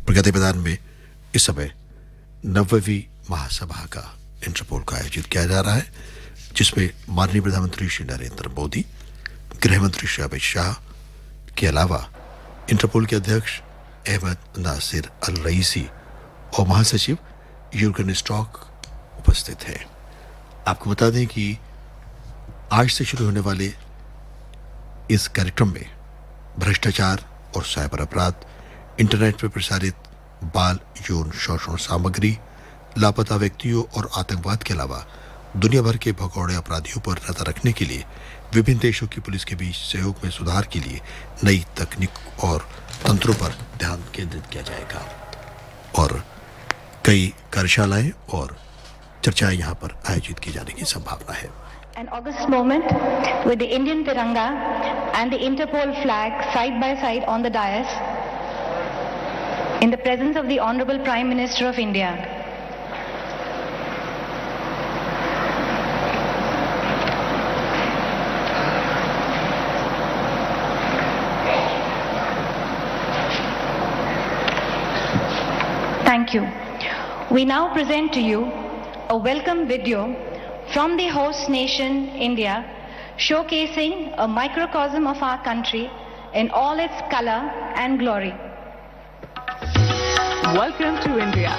प्रगति मैदान में इस समय 90वीं महासभा का इंटरपोल का आयोजित किया जा रहा है, जिसमें माननीय प्रधानमंत्री श्री नरेंद्र मोदी, गृह मंत्री श्री अमित शाह के अलावा इंटरपोल के अध्यक्ष अहमद नासिर अल रईसी और महासचिव यूर्गन स्टॉक उपस्थित हैं। आपको बता दें कि आज से शुरू होने वाले इस कार्यक्रम में भ्रष्टाचार और साइबर अपराध, इंटरनेट पर प्रसारित बाल यौन शोषण सामग्री, लापता व्यक्तियों और आतंकवाद के अलावा दुनिया भर के भगोड़े अपराधियों पर नजर रखने के लिए विभिन्न देशों की पुलिस के बीच सहयोग में सुधार के लिए नई तकनीक और तंत्रों पर ध्यान केंद्रित किया जाएगा और कई कार्यशालाएं और चर्चाएं यहां पर आयोजित की जाने की संभावना है। An august moment with the Indian Tiranga and the Interpol flag side by side on the dais in the presence of the Honorable Prime Minister of India. Thank you. We now present to you a welcome video from the host nation, India, showcasing a microcosm of our country in all its color and glory. Welcome to India.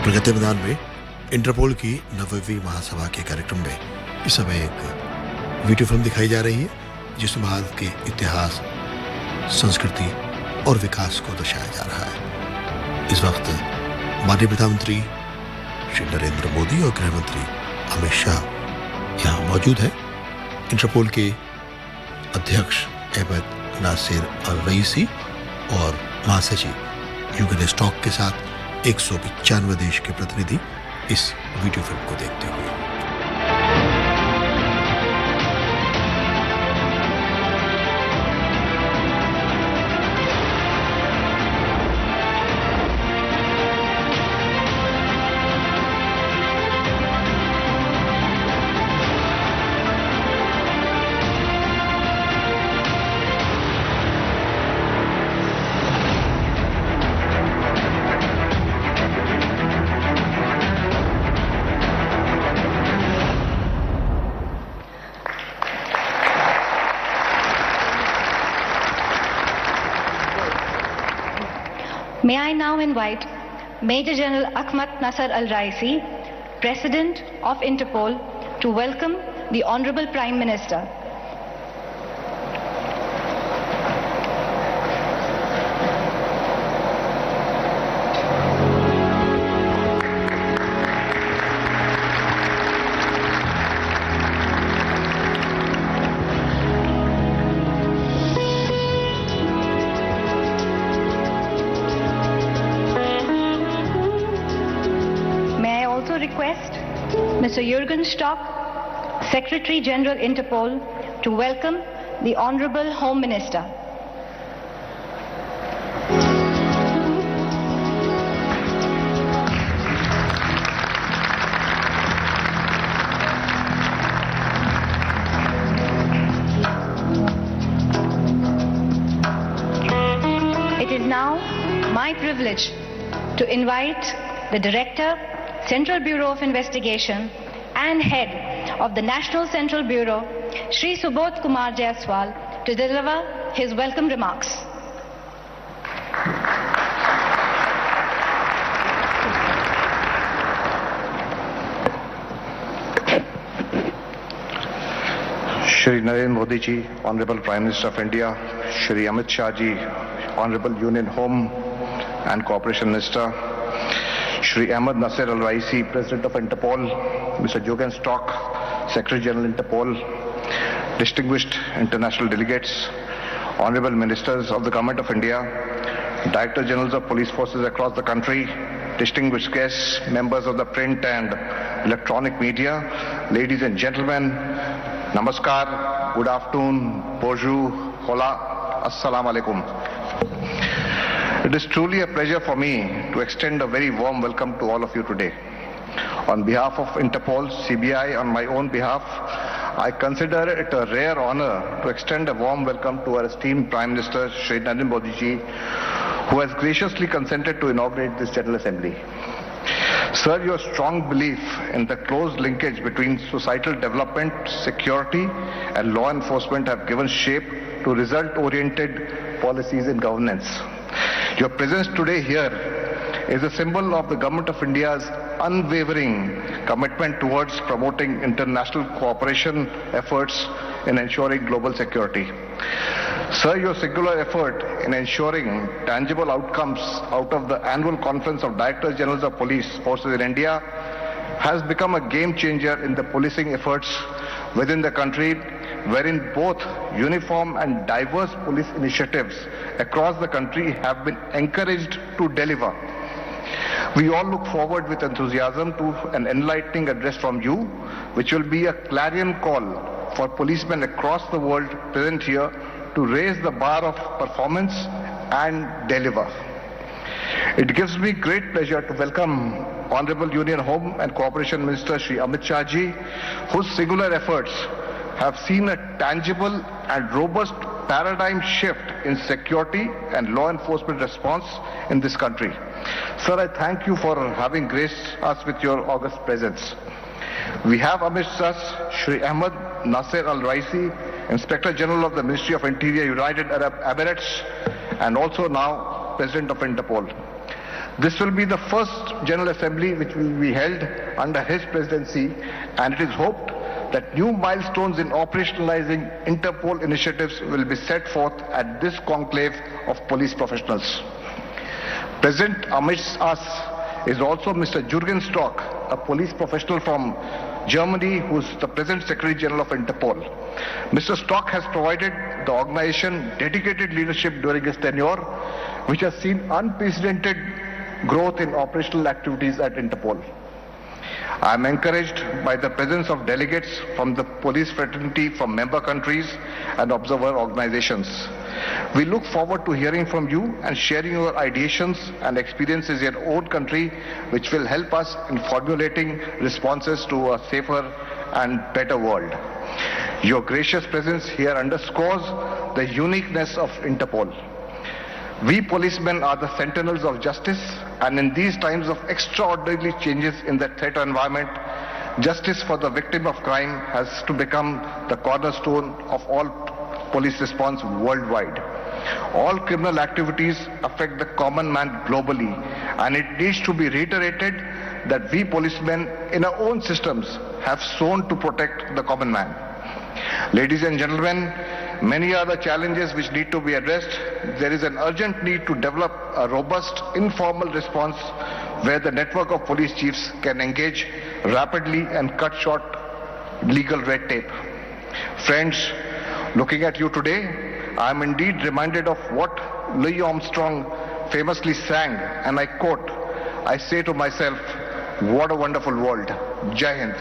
Pragati Maidan में interpole की 90वीं महासभा के कार्यक्रम में इस समय एक video film दिखाई जा रही है जिसमें भारत के इतिहास, संस्कृति और विकास को दर्शाया जा रहा है। इस वक्त माननीय प्रधानमंत्री श्री नरेंद्र मोदी और गृह मंत्री अमित शाह यहाँ मौजूद हैं। इंटरपोल के अध्यक्ष अहमद नासिर अल रईसी और महासचिव यूगन स्टॉक के साथ 195 देश के प्रतिनिधि इस वीडियो फिल्म को देखते हुए। May I now invite Major General Ahmad Nasser Al-Raisi, President of Interpol, to welcome the Honorable Prime Minister. Request Mr. Jürgen Stock, Secretary General Interpol, to welcome the Honorable Home Minister. It is now my privilege to invite the Director, Central Bureau of Investigation and Head of the National Central Bureau, Shri Subodh Kumar Jaiswal, to deliver his welcome remarks. Shri Narendra Modi ji, Honorable Prime Minister of India, Shri Amit Shah ji, Honorable Union Home and Cooperation Minister, Shri Ahmad Nasser Al-Raisi, President of Interpol, Mr. Jürgen Stock, Secretary General Interpol, distinguished international delegates, Honorable Ministers of the Government of India, Director Generals of Police Forces across the country, distinguished guests, members of the print and electronic media, ladies and gentlemen, Namaskar, good afternoon, bonjour, hola, assalamu alaikum. It is truly a pleasure for me to extend a very warm welcome to all of you today. On behalf of Interpol, CBI, on my own behalf, I consider it a rare honor to extend a warm welcome to our esteemed Prime Minister, Shri Narendra Modi ji, who has graciously consented to inaugurate this General Assembly. Sir, your strong belief in the close linkage between societal development, security, and law enforcement have given shape to result-oriented policies in governance. Your presence today here is a symbol of the Government of India's unwavering commitment towards promoting international cooperation efforts in ensuring global security. Sir, your singular effort in ensuring tangible outcomes out of the annual conference of Directors General of Police Forces in India has become a game changer in the policing efforts within the country, wherein both uniform and diverse police initiatives across the country have been encouraged to deliver. We all look forward with enthusiasm to an enlightening address from you, which will be a clarion call for policemen across the world present here to raise the bar of performance and deliver. It gives me great pleasure to welcome Honorable Union Home and Cooperation Minister Shri Amit Shah ji, whose singular efforts have seen a tangible and robust paradigm shift in security and law enforcement response in this country. Sir, I thank you for having graced us with your august presence. We have amidst us Shri Ahmad Nasser Al-Raisi, Inspector General of the Ministry of Interior, United Arab Emirates, and also now President of Interpol. This will be the first General Assembly which will be held under his presidency, and it is hoped that new milestones in operationalizing Interpol initiatives will be set forth at this conclave of police professionals. Present amidst us is also Mr. Jürgen Stock, a police professional from Germany, who is the present Secretary General of Interpol. Mr. Stock has provided the organization dedicated leadership during his tenure, which has seen unprecedented growth in operational activities at Interpol. I am encouraged by the presence of delegates from the police fraternity from member countries and observer organizations. We look forward to hearing from you and sharing your ideations and experiences in your own country, which will help us in formulating responses to a safer and better world. Your gracious presence here underscores the uniqueness of Interpol. We policemen are the sentinels of justice, and in these times of extraordinary changes in the threat environment, justice for the victim of crime has to become the cornerstone of all police response worldwide. All criminal activities affect the common man globally, and it needs to be reiterated that we policemen in our own systems have sworn to protect the common man. Ladies and gentlemen, many are the challenges which need to be addressed. There is an urgent need to develop a robust, informal response where the network of police chiefs can engage rapidly and cut short legal red tape. Friends, looking at you today, I am indeed reminded of what Louis Armstrong famously sang, and I quote, "I say to myself, what a wonderful world." Jai Hind.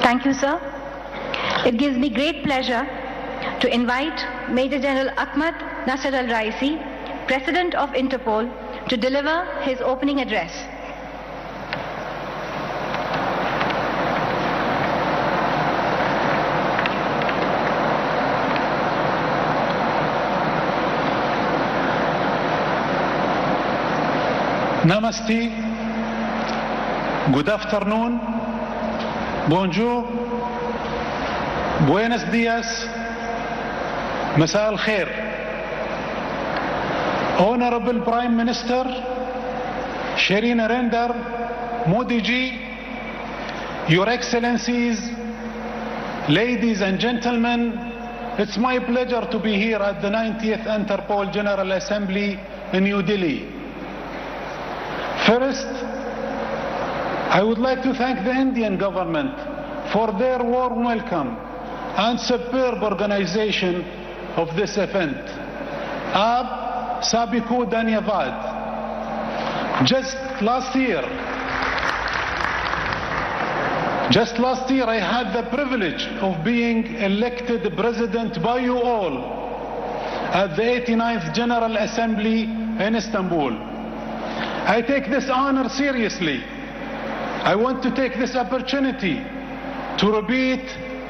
Thank you, sir. It gives me great pleasure to invite Major General Ahmad Nasser al-Raisi, President of Interpol, to deliver his opening address. Namaste, good afternoon, bonjour, buenos dias, masa al-khair. Honorable Prime Minister Shri Narendra Modi ji, Your Excellencies, ladies and gentlemen, it's my pleasure to be here at the 90th Interpol General Assembly in New Delhi. First, I would like to thank the Indian government for their warm welcome and superb organization of this event. Aap sabhi ko dhanyavad. Just last year, I had the privilege of being elected president by you all at the 89th General Assembly in Istanbul. I take this honor seriously. I want to take this opportunity to repeat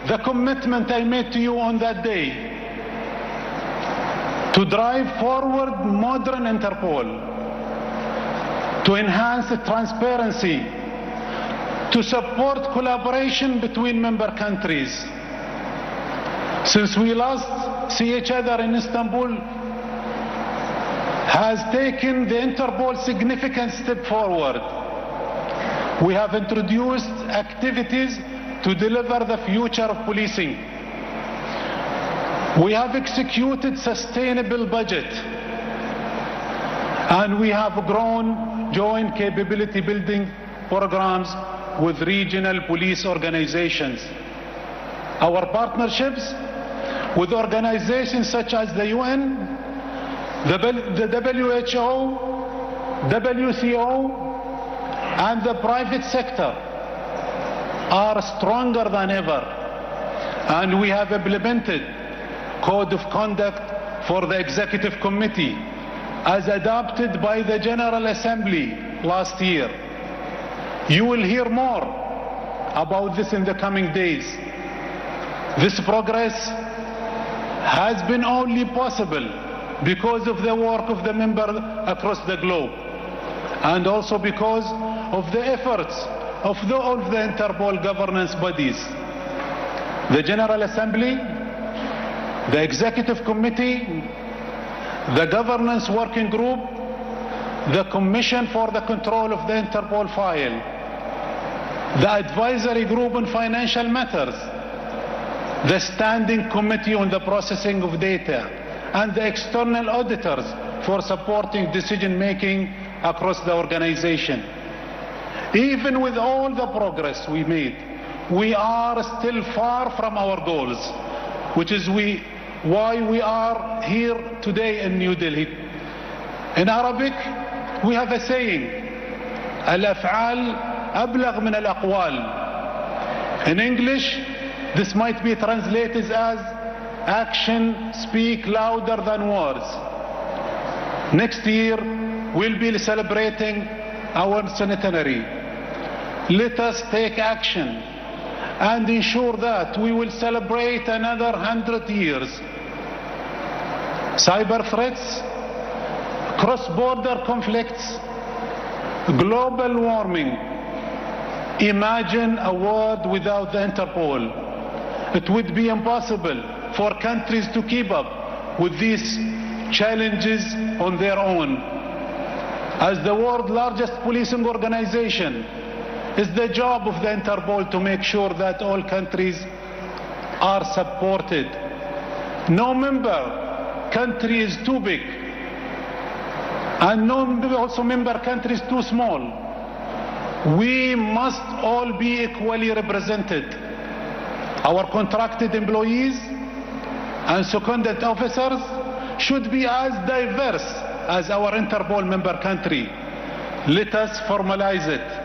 the commitment I made to you on that day, to drive forward modern Interpol, to enhance transparency, to support collaboration between member countries. Since we last see each other in Istanbul, has taken the Interpol significant step forward. We have introduced activities to deliver the future of policing. We have executed sustainable budget, and we have grown joint capability building programs with regional police organizations. Our partnerships with organizations such as the UN, the WHO, WCO, and the private sector are stronger than ever, and we have implemented Code of Conduct for the Executive Committee as adopted by the General Assembly last year. You will hear more about this in the coming days. This progress has been only possible because of the work of the members across the globe, and also because of the efforts of all of the Interpol governance bodies: the General Assembly, the Executive Committee, the Governance Working Group, the Commission for the Control of the Interpol File, the Advisory Group on Financial Matters, the Standing Committee on the Processing of Data, and the external auditors for supporting decision-making across the organization. Even with all the progress we made, we are still far from our goals, which is why we are here today in New Delhi. In Arabic, we have a saying, al-af'al ablagh min al-aqwal. In English, this might be translated as action speak louder than words. Next year, we'll be celebrating our centenary. Let us take action and ensure that we will celebrate another 100 years. Cyber threats, cross-border conflicts, global warming. Imagine a world without the Interpol. It would be impossible for countries to keep up with these challenges on their own. As the world's largest policing organization, it's the job of the Interpol to make sure that all countries are supported. No member country is too big, and no also member country is too small. We must all be equally represented. Our contracted employees and seconded officers should be as diverse as our Interpol member country. Let us formalize it.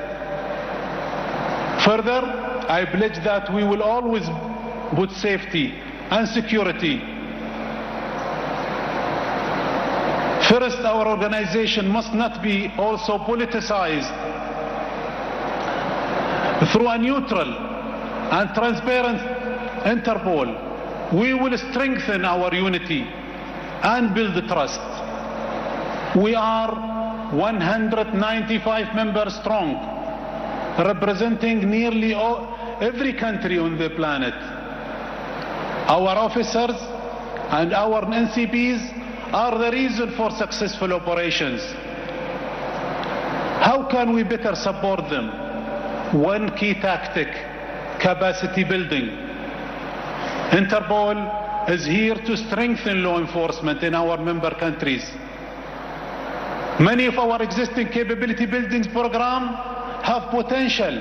Further, I pledge that we will always put safety and security first. Our organization must not be also politicized. Through a neutral and transparent Interpol, we will strengthen our unity and build trust. We are 195 members strong, representing nearly every country on the planet. Our officers and our NCPs are the reason for successful operations. How can we better support them? One key tactic: capacity building. Interpol is here to strengthen law enforcement in our member countries. Many of our existing capability building programs have potential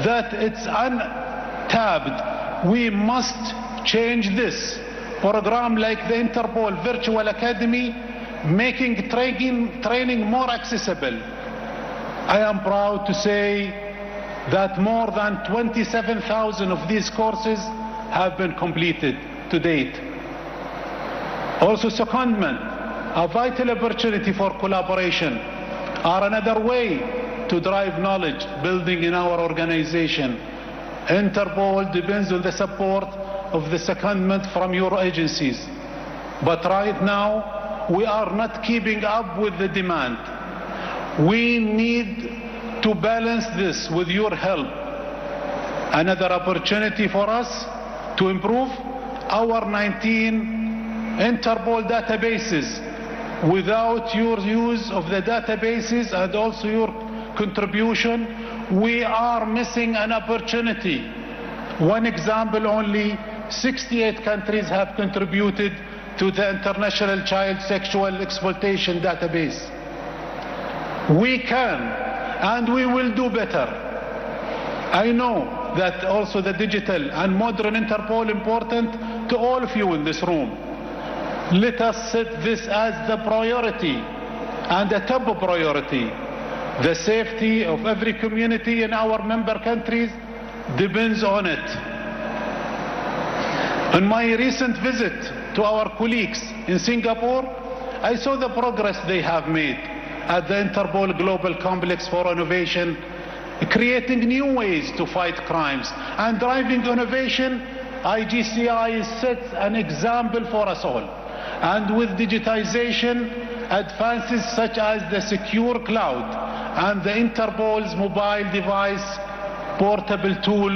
that it's untapped. We must change this. Program like the Interpol Virtual Academy, making training more accessible. I am proud to say that more than 27,000 of these courses have been completed to date. Also, secondment, a vital opportunity for collaboration, are another way to drive knowledge building in our organization. Interpol depends on the support of the secondment from your agencies. But right now, we are not keeping up with the demand. We need to balance this with your help. Another opportunity for us to improve our 19 Interpol databases. Without your use of the databases and also your contribution, we are missing an opportunity. One example only: 68 countries have contributed to the International Child Sexual Exploitation Database. We can and we will do better. I know that also the digital and modern Interpol important to all of you in this room. Let us set this as the priority and the top priority. The safety of every community in our member countries depends on it. On my recent visit to our colleagues in Singapore, I saw the progress they have made at the Interpol Global Complex for Innovation, creating new ways to fight crimes and driving innovation. IGCI sets an example for us all. And with digitization, advances such as the secure cloud and the Interpol's mobile device portable tool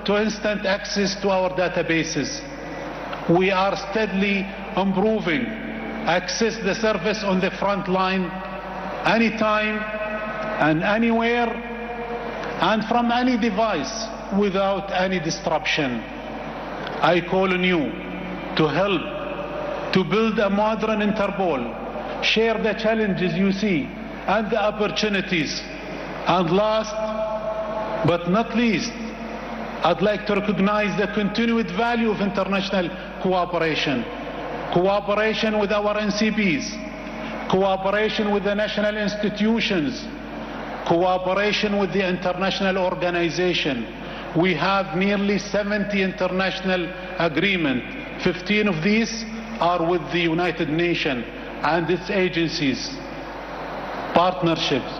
to instant access to our databases. We are steadily improving access the service on the front line anytime and anywhere and from any device without any disruption. I call on you to help to build a modern Interpol, share the challenges you see and the opportunities. And last but not least, I'd like to recognize the continued value of international cooperation. Cooperation with our NCPs, cooperation with the national institutions, cooperation with the international organization. We have nearly 70 international agreements. 15 of these are with the United Nations and its agencies. Partnerships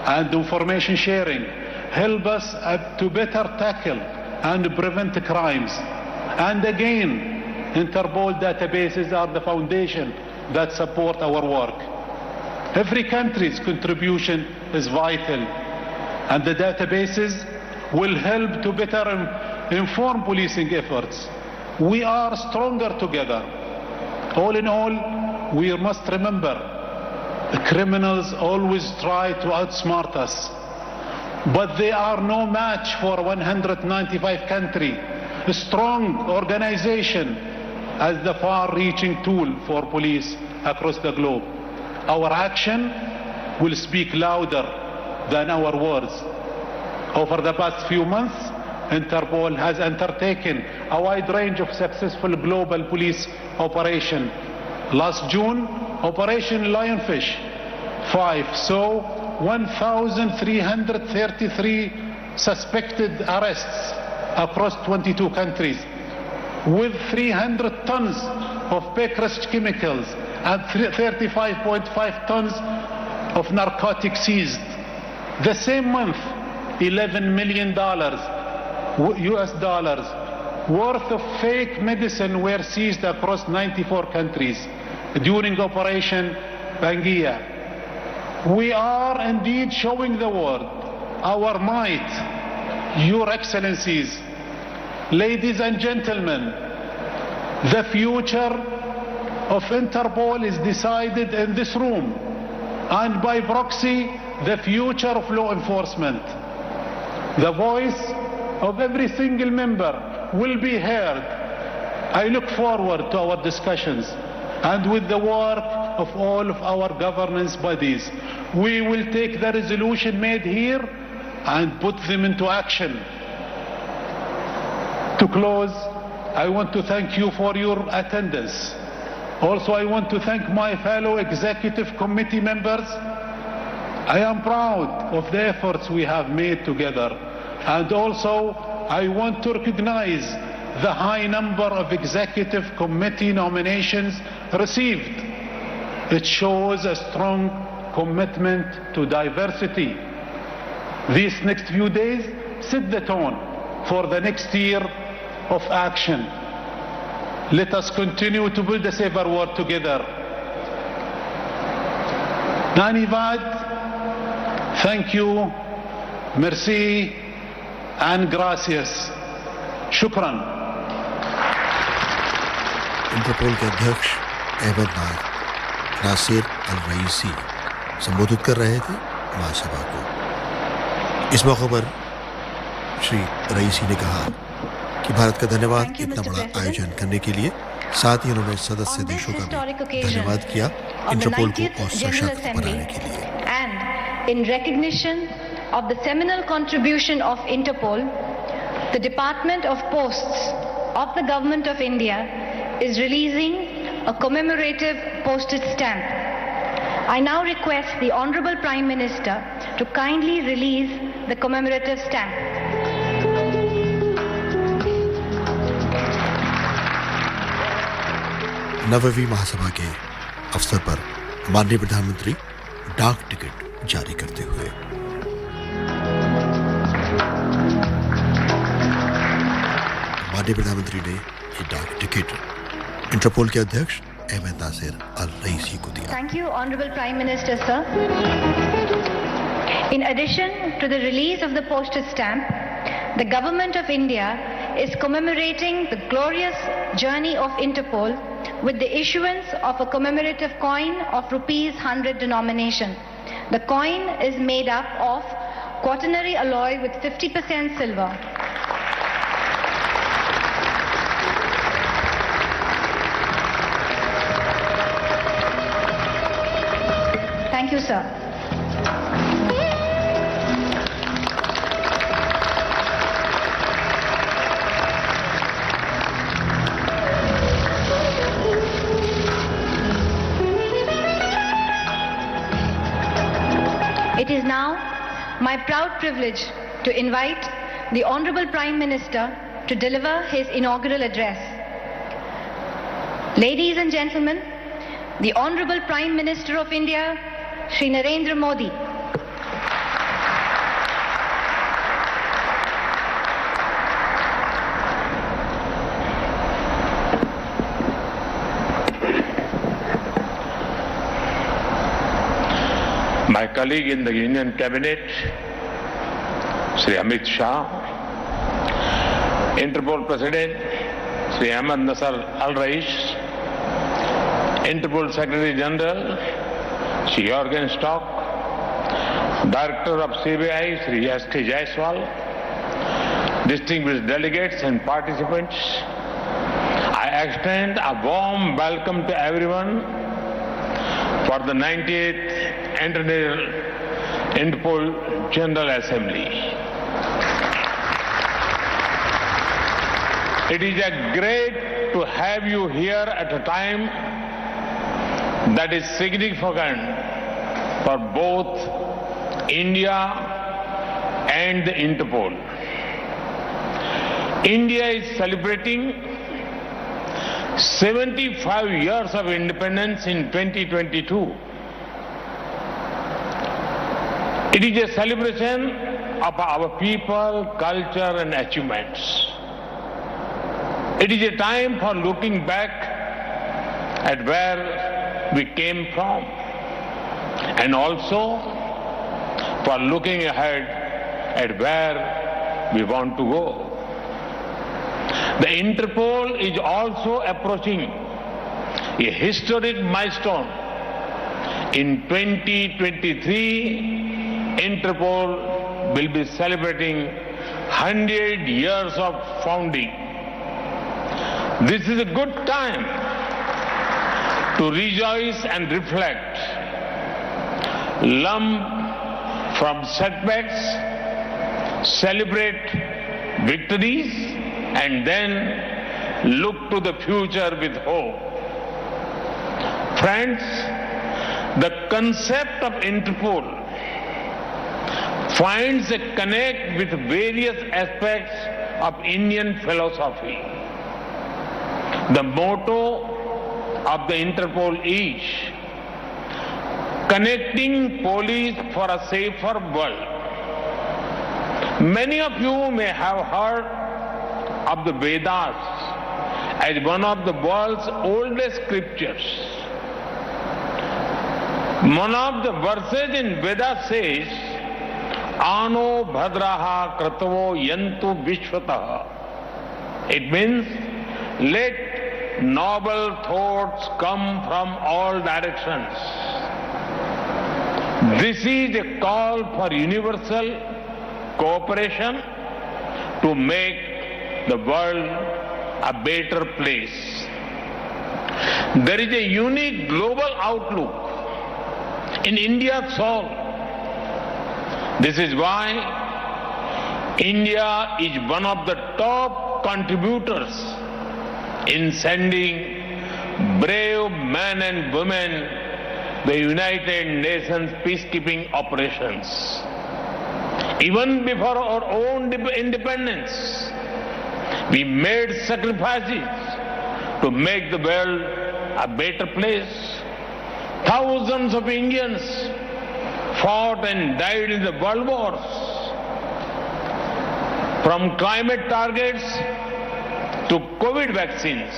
and information sharing help us to better tackle and prevent crimes. And again, Interpol databases are the foundation that support our work. Every country's contribution is vital, and the databases will help to better inform policing efforts. We are stronger together. All in all, we must remember, the criminals always try to outsmart us, but they are no match for 195 countries, a strong organization as the far-reaching tool for police across the globe. Our action will speak louder than our words. Over the past few months, Interpol has undertaken a wide range of successful global police operations. Last June, Operation Lionfish 5 saw 1,333 suspected arrests across 22 countries, with 300 tons of Becker's chemicals and 35.5 tons of narcotics seized. The same month, $11 million US dollars worth of fake medicine were seized across 94 countries during Operation Bangia. We are indeed showing the world our might, Your Excellencies. Ladies and gentlemen, the future of Interpol is decided in this room, and by proxy, the future of law enforcement. The voice of every single member will be heard. I look forward to our discussions, and with the work of all of our governance bodies, we will take the resolution made here and put them into action. To close, I want to thank you for your attendance. Also, I want to thank my fellow executive committee members. I am proud of the efforts we have made together. And also, I want to recognize the high number of executive committee nominations received. It shows a strong commitment to diversity. These next few days set the tone for the next year of action. Let us continue to build a safer world together. Dhanyavad, thank you, merci, and gracias. Shukran. Interpol के अध्यक्ष अहमद नासिर अल रईसी संबोधित कर रहे थे महासभा को। इस मौके पर श्री रईसी ने कहा कि भारत का धन्यवाद इतना बड़ा आयोजन करने के लिए। साथ ही उन्होंने सदस्य देशों का भी धन्यवाद किया इंटरपोल को और सशक्त बनाने के लिए। And in recognition of the seminal contribution of Interpol, the Department of Posts of the Government of India is releasing a commemorative postage stamp. I now request the Honorable Prime Minister to kindly release the commemorative stamp. नववीं महासभा के अवसर पर माननीय प्रधानमंत्री डाक ticket जारी करते हुए माननीय प्रधानमंत्री ने ये डाक टिकट इंटरपोल के अध्यक्ष अहमद नासिर अल रईसी को दिया। Thank you, Honorable Prime Minister, sir. In addition to the release of the postage stamp, the Government of India is commemorating the glorious journey of Interpol with the issuance of a commemorative coin of rupees 100 denomination. The coin is made up of quaternary alloy with 50% silver. Thank you, sir. It is now my proud privilege to invite the Honorable Prime Minister to deliver his inaugural address. Ladies and gentlemen, the Honorable Prime Minister of India, Shri Narendra Modi. My colleague in the Union Cabinet, Shri Amit Shah, Interpol President, Shri Ahmed Nasser Al-Rais, Interpol Secretary General, Shri Jorgen Stock, Director of CBI, Shri S.K. Jaiswal, distinguished delegates and participants, I extend a warm welcome to everyone for the 90th Interpol General Assembly. It is great to have you here at a time that is significant for both India and the Interpol. India is celebrating 75 years of independence in 2022. It is a celebration of our people, culture and achievements. It is a time for looking back at where we came from and also for looking ahead at where we want to go. The Interpol is also approaching a historic milestone. In 2023, Interpol will be celebrating 100 years of founding. This is a good time to rejoice and reflect, learn from setbacks, celebrate victories, and then look to the future with hope. Friends, the concept of Interpol finds a connect with various aspects of Indian philosophy. The motto of the Interpol is connecting police for a safer world. Many of you may have heard of the Vedas as one of the world's oldest scriptures. One of the verses in Vedas says, Ano bhadraha kratavo yantu vishwataha. It means, let noble thoughts come from all directions. This is a call for universal cooperation to make the world a better place. There is a unique global outlook in India's soul. This is why India is one of the top contributors in sending brave men and women the United Nations peacekeeping operations. Even before our own independence, we made sacrifices to make the world a better place. Thousands of Indians fought and died in the world wars. From climate targets to COVID vaccines,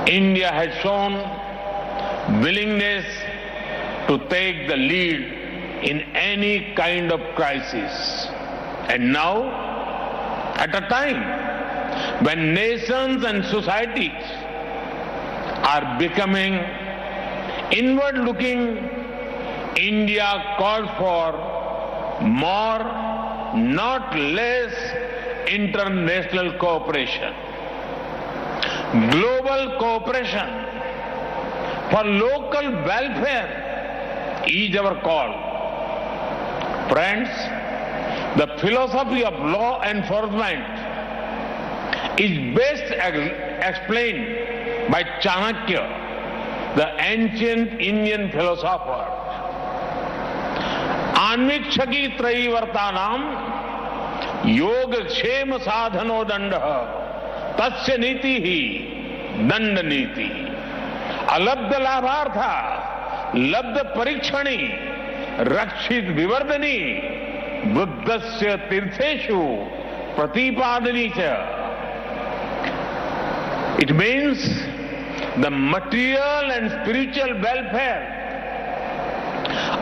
India has shown willingness to take the lead in any kind of crisis. And now, at a time when nations and societies are becoming inward-looking, India calls for more, not less, international cooperation. Global cooperation for local welfare is our call. Friends, the philosophy of law enforcement is best explained by Chanakya, the ancient Indian philosopher. Anvikshaki traivartanam yoga kshema sadhano dandah tasya niti hi danda niti. Alabdha labhartha labdha parikshani rakshit vivardhani buddhasya tirtheshu pratipadani cha. It means the material and spiritual welfare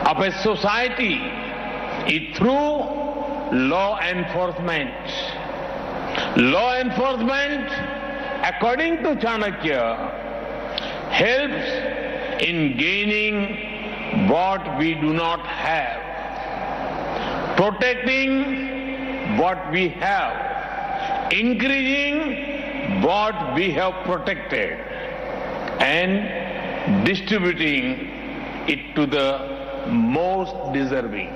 of a society is through law enforcement. Law enforcement, according to Chanakya, helps in gaining what we do not have, protecting what we have, increasing what we have protected, and distributing it to the most deserving.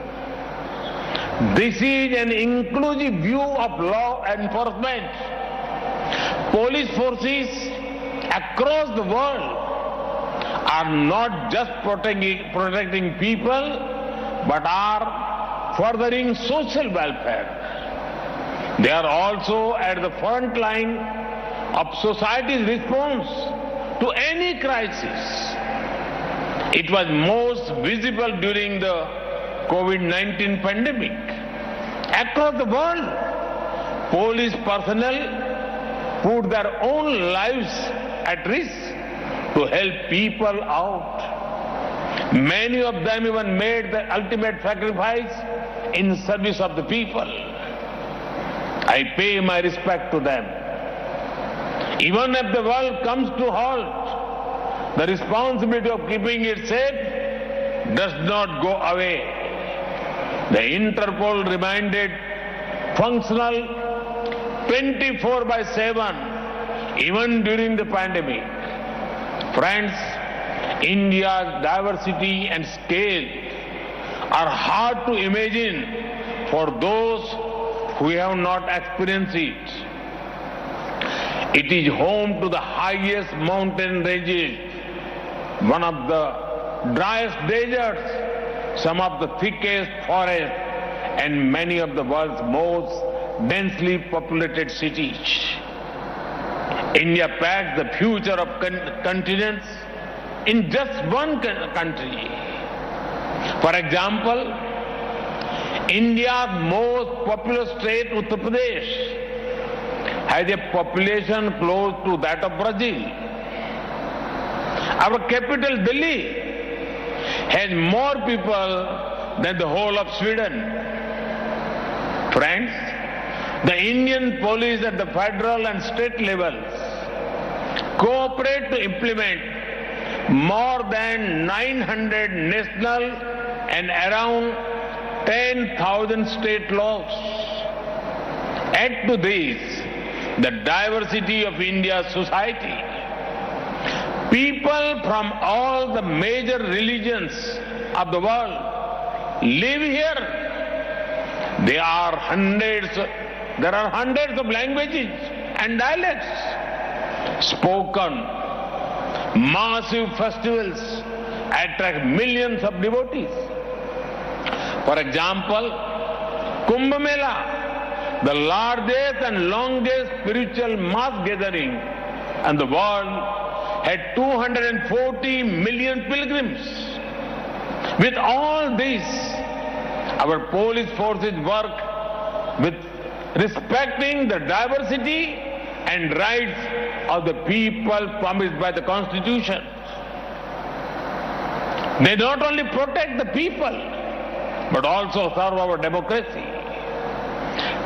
This is an inclusive view of law enforcement. Police forces across the world are not just protecting people, but are furthering social welfare. They are also at the front line of society's response to any crisis. It was most visible during the COVID-19 pandemic. Across the world, police personnel put their own lives at risk to help people out. Many of them even made the ultimate sacrifice in service of the people. I pay my respect to them. Even if the world comes to halt, the responsibility of keeping it safe does not go away. The Interpol remained functional 24/7 even during the pandemic. Friends, India's diversity and scale are hard to imagine for those who have not experienced it. It is home to the highest mountain ranges, one of the driest deserts, some of the thickest forests, and many of the world's most densely populated cities. India packs the future of continents in just one country. For example, India's most populous state, Uttar Pradesh, has a population close to that of Brazil. Our capital, Delhi, has more people than the whole of Sweden. Friends, the Indian police at the federal and state levels cooperate to implement more than 900 national and around 10,000 state laws. Add to this the diversity of India's society. People from all the major religions of the world live here. There are hundreds of languages and dialects spoken. Massive festivals attract millions of devotees. For example, Kumbh Mela, the largest and longest spiritual mass gathering in the world, had 240 million pilgrims. With all this, our police forces work with respecting the diversity and rights of the people promised by the Constitution. They not only protect the people, but also serve our democracy.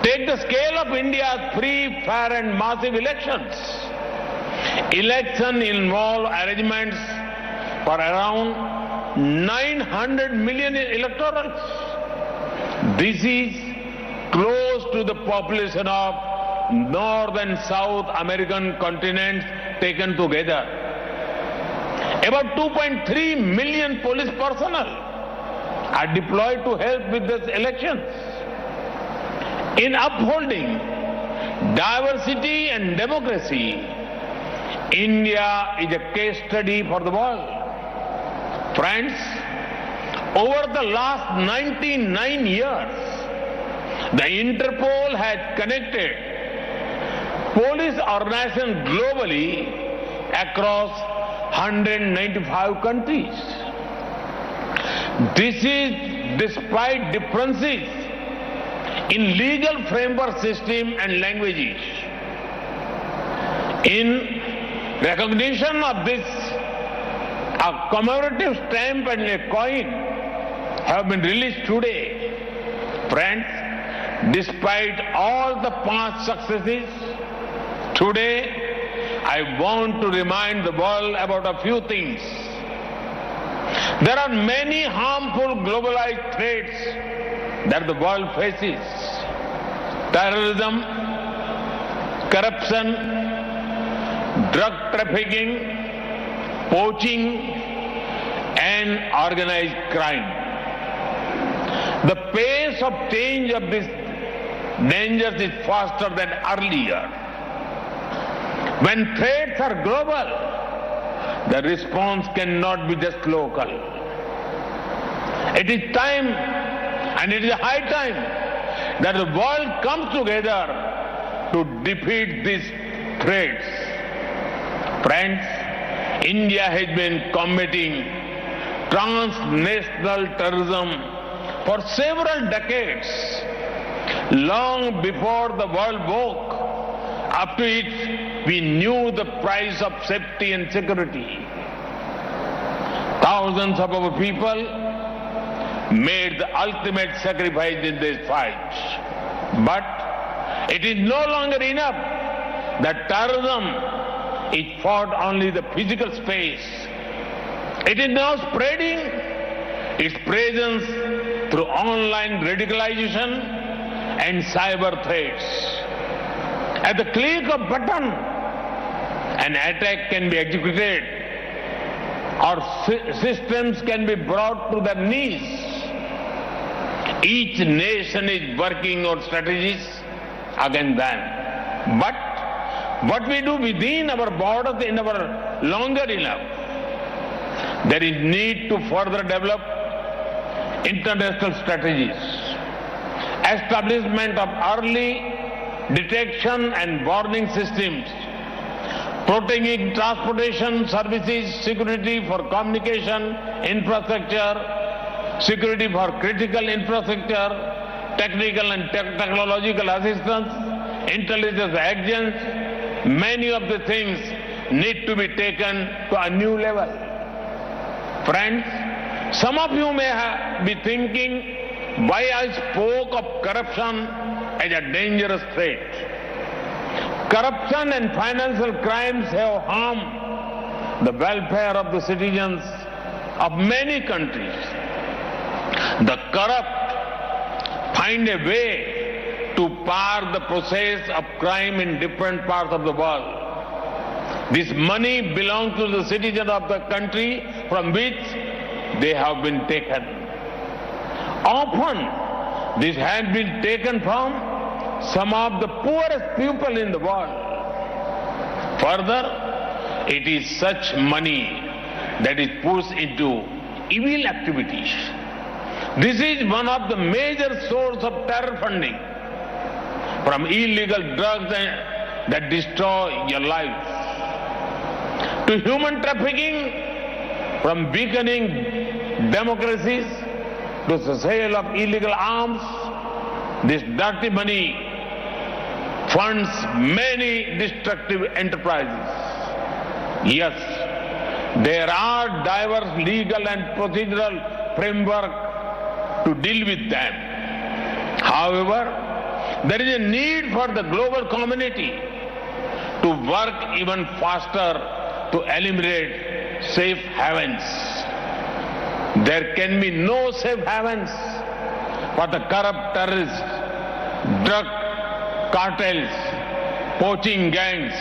Take the scale of India's free, fair and massive elections. Election involve arrangements for around 900 million electorals. This is close to the population of North and South American continents taken together. About 2.3 million police personnel are deployed to help with these elections. In upholding diversity and democracy, India is a case study for the world. Friends, over the last 99 years, the Interpol has connected police organizations globally across 195 countries. This is despite differences in legal framework system and languages. In recognition of this, a commemorative stamp and a coin have been released today. Friends, despite all the past successes, today I want to remind the world about a few things. There are many harmful globalized threats that the world faces. Terrorism, corruption, drug trafficking, poaching, and organized crime. The pace of change of these dangers is faster than earlier. When threats are global, the response cannot be just local. It is time, and it is high time, that the world comes together to defeat these threats. Friends, India has been combating transnational terrorism for several decades, long before the world woke up to it. We knew the price of safety and security. Thousands of our people made the ultimate sacrifice in this fight. But it is no longer enough that terrorism is fought only the physical space. It is now spreading its presence through online radicalization and cyber threats. At the click of button, an attack can be executed or systems can be brought to their knees. Each nation is working on strategies against them. But what we do within our borders in our longer enough, there is need to further develop international strategies. Establishment of early detection and warning systems, protecting transportation services, security for communication infrastructure, security for critical infrastructure, technical and technological assistance, intelligence agents. Many of the things need to be taken to a new level. Friends, some of you may be thinking why I spoke of corruption as a dangerous threat. Corruption and financial crimes have harmed the welfare of the citizens of many countries. The corrupt find a way to par the process of crime in different parts of the world. This money belongs to the citizens of the country from which they have been taken. Often, this has been taken from some of the poorest people in the world. Further, it is such money that is pushed into evil activities. This is one of the major sources of terror funding, from illegal drugs that destroy your life, to human trafficking, from weakening democracies, to the sale of illegal arms. This dirty money funds many destructive enterprises. Yes, there are diverse legal and procedural framework to deal with them. However, there is a need for the global community to work even faster to eliminate safe havens. There can be no safe havens for the corrupt terrorists, drug cartels, poaching gangs,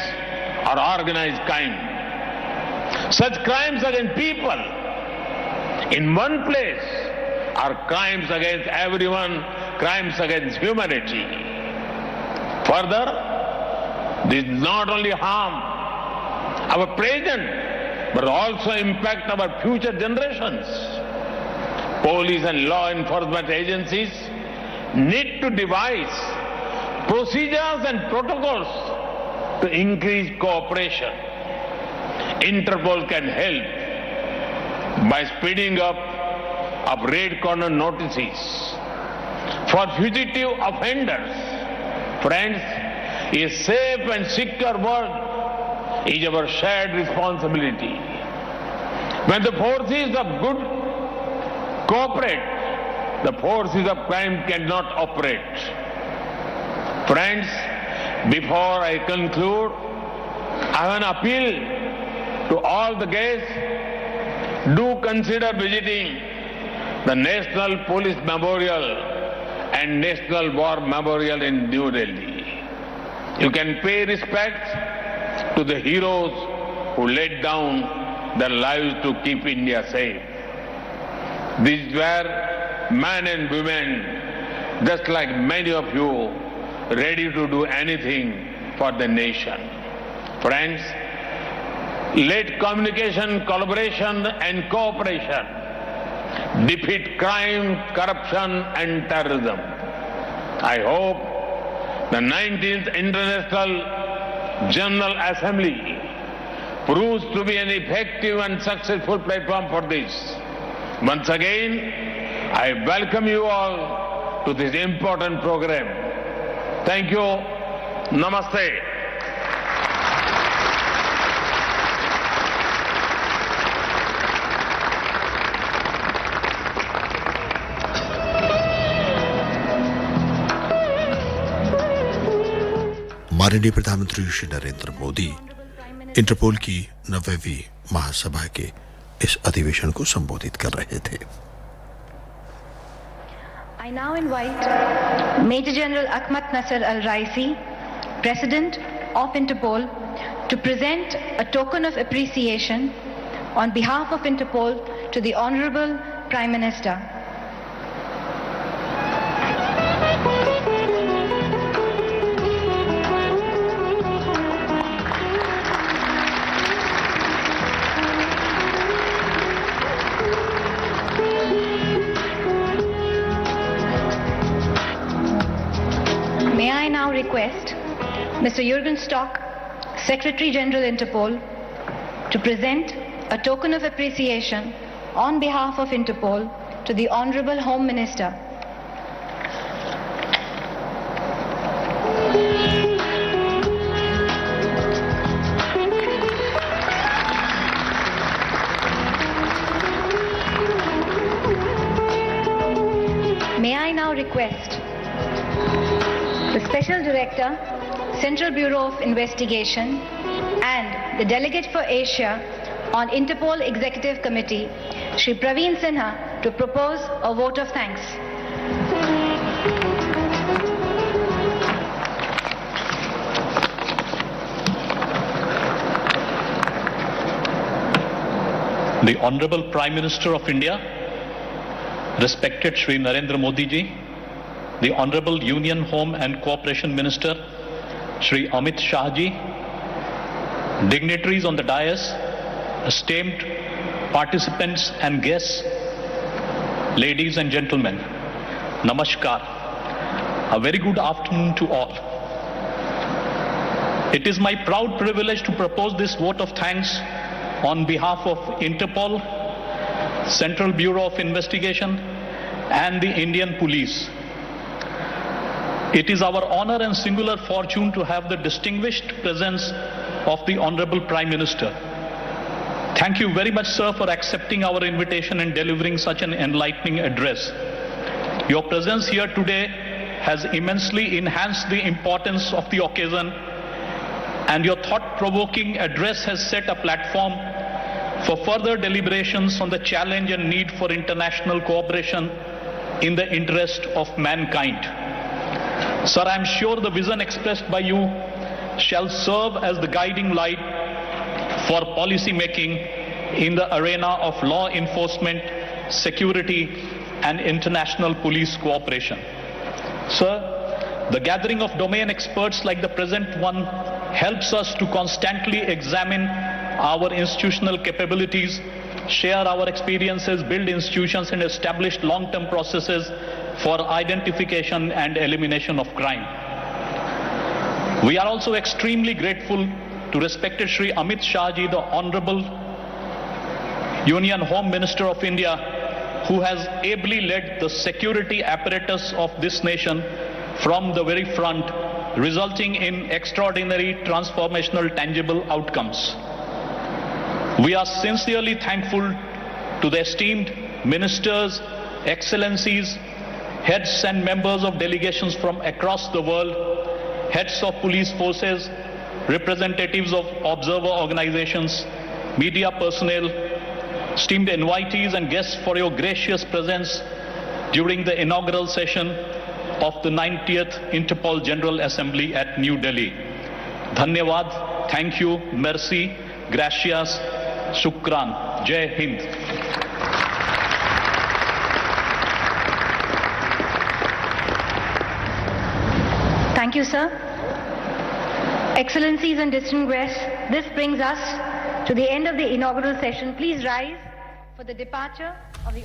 or organized crime. Such crimes against people in one place are crimes against everyone, crimes against humanity. Further, this not only harm our present, but also impact our future generations. Police and law enforcement agencies need to devise procedures and protocols to increase cooperation. Interpol can help by speeding up raid corner notices for fugitive offenders. Friends, a safe and secure world is our shared responsibility. When the forces of good cooperate, the forces of crime cannot operate. Friends, before I conclude, I have an appeal to all the guests. Do consider visiting the National Police Memorial and National War Memorial in New Delhi. You can pay respect to the heroes who laid down their lives to keep India safe. These were men and women, just like many of you, ready to do anything for the nation. Friends, let communication, collaboration and cooperation defeat crime, corruption and terrorism. I hope the 19th International General Assembly proves to be an effective and successful platform for this. Once again, I welcome you all to this important program. Thank you. Namaste. माननीय प्रधानमंत्री Shri Narendra Modi interpole की 90वीं महासभा के इस अधिवेशन को संबोधित कर रहे थे. I now invite Major General Ahmad Nasser Al-Raisi, President of Interpol, to present a token of appreciation on behalf of Interpol to the Honorable Prime Minister. May I now request Mr. Jürgen Stock, Secretary General Interpol, to present a token of appreciation on behalf of Interpol to the Honorable Home Minister. May I now request the Special Director, Central Bureau of Investigation, and the Delegate for Asia on Interpol Executive Committee, Shri Praveen Sinha, to propose a vote of thanks. The Honorable Prime Minister of India, respected Shri Narendra Modi ji, the Honorable Union Home and Cooperation Minister, Shri Amit Shah ji, dignitaries on the dais, esteemed participants and guests, ladies and gentlemen, Namaskar. A very good afternoon to all. It is my proud privilege to propose this vote of thanks on behalf of Interpol, Central Bureau of Investigation, and the Indian Police. It is our honor and singular fortune to have the distinguished presence of the Honorable Prime Minister. Thank you very much, sir, for accepting our invitation and delivering such an enlightening address. Your presence here today has immensely enhanced the importance of the occasion, and your thought-provoking address has set a platform for further deliberations on the challenge and need for international cooperation in the interest of mankind. Sir, I am sure the vision expressed by you shall serve as the guiding light for policy making in the arena of law enforcement, security, and international police cooperation. Sir, the gathering of domain experts like the present one helps us to constantly examine our institutional capabilities, share our experiences, build institutions, and establish long-term processes for identification and elimination of crime. We are also extremely grateful to respected Shri Amit Shah Ji, the Honorable Union Home Minister of India, who has ably led the security apparatus of this nation from the very front, resulting in extraordinary, transformational, tangible outcomes. We are sincerely thankful to the esteemed ministers, excellencies, heads and members of delegations from across the world, heads of police forces, representatives of observer organizations, media personnel, esteemed invitees and guests for your gracious presence during the inaugural session of the 90th Interpol General Assembly at New Delhi. Dhanyavad, thank you, merci, gracias, shukran, Jai Hind. Thank you, sir. Excellencies and distinguished guests, this brings us to the end of the inaugural session. Please rise for the departure of the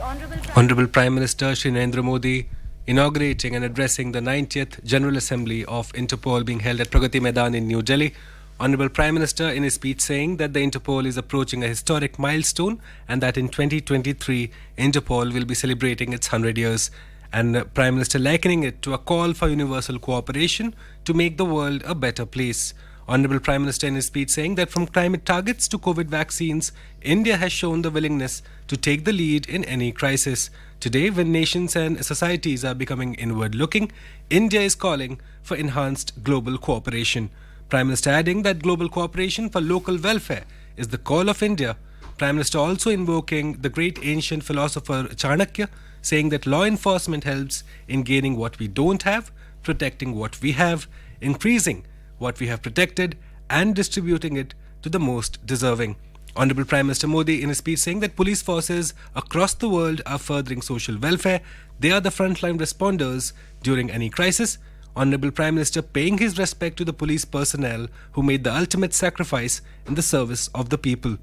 Honorable Prime Minister Shri Narendra Modi inaugurating and addressing the 90th General Assembly of Interpol being held at Pragati Maidan in New Delhi. Honorable Prime Minister in his speech saying that the Interpol is approaching a historic milestone and that in 2023 Interpol will be celebrating its 100 years. And Prime Minister likening it to a call for universal cooperation to make the world a better place. Honorable Prime Minister in his speech saying that from climate targets to COVID vaccines, India has shown the willingness to take the lead in any crisis. Today, when nations and societies are becoming inward-looking, India is calling for enhanced global cooperation. Prime Minister adding that global cooperation for local welfare is the call of India. Prime Minister also invoking the great ancient philosopher Chanakya, saying that law enforcement helps in gaining what we don't have, protecting what we have, increasing what we have protected, and distributing it to the most deserving. Honorable Prime Minister Modi in his speech saying that police forces across the world are furthering social welfare. They are the frontline responders during any crisis. Honorable Prime Minister paying his respect to the police personnel who made the ultimate sacrifice in the service of the people.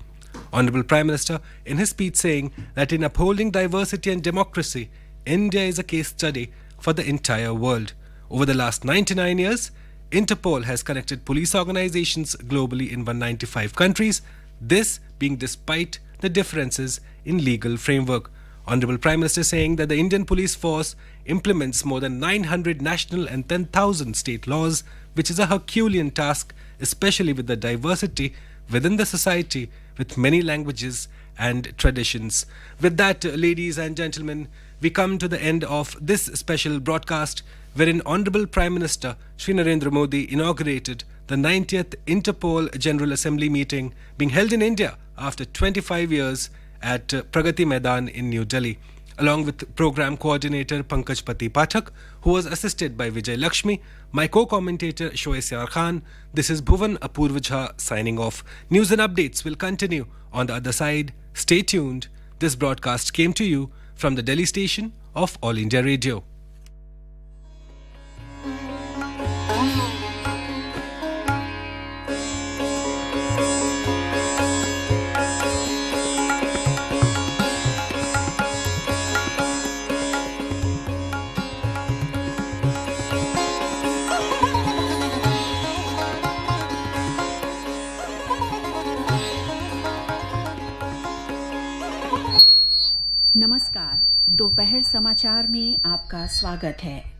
Honorable Prime Minister in his speech saying that in upholding diversity and democracy, India is a case study for the entire world. Over the last 99 years, Interpol has connected police organizations globally in 195 countries, this being despite the differences in legal framework. Honorable Prime Minister saying that the Indian police force implements more than 900 national and 10,000 state laws, which is a Herculean task, especially with the diversity within the society with many languages and traditions. With that, ladies and gentlemen, we come to the end of this special broadcast wherein Honorable Prime Minister Shri Narendra Modi inaugurated the 90th Interpol General Assembly meeting being held in India after 25 years at Pragati Maidan in New Delhi, along with Program Coordinator Pankaj Pati Pathak, who was assisted by Vijay Lakshmi, my co-commentator Shoaib Yar Khan. This is Bhuvan Apurva Jha signing off. News and updates will continue on the other side. Stay tuned. This broadcast came to you from the Delhi station of All India Radio. नमस्कार, दोपहर समाचार में आपका स्वागत है।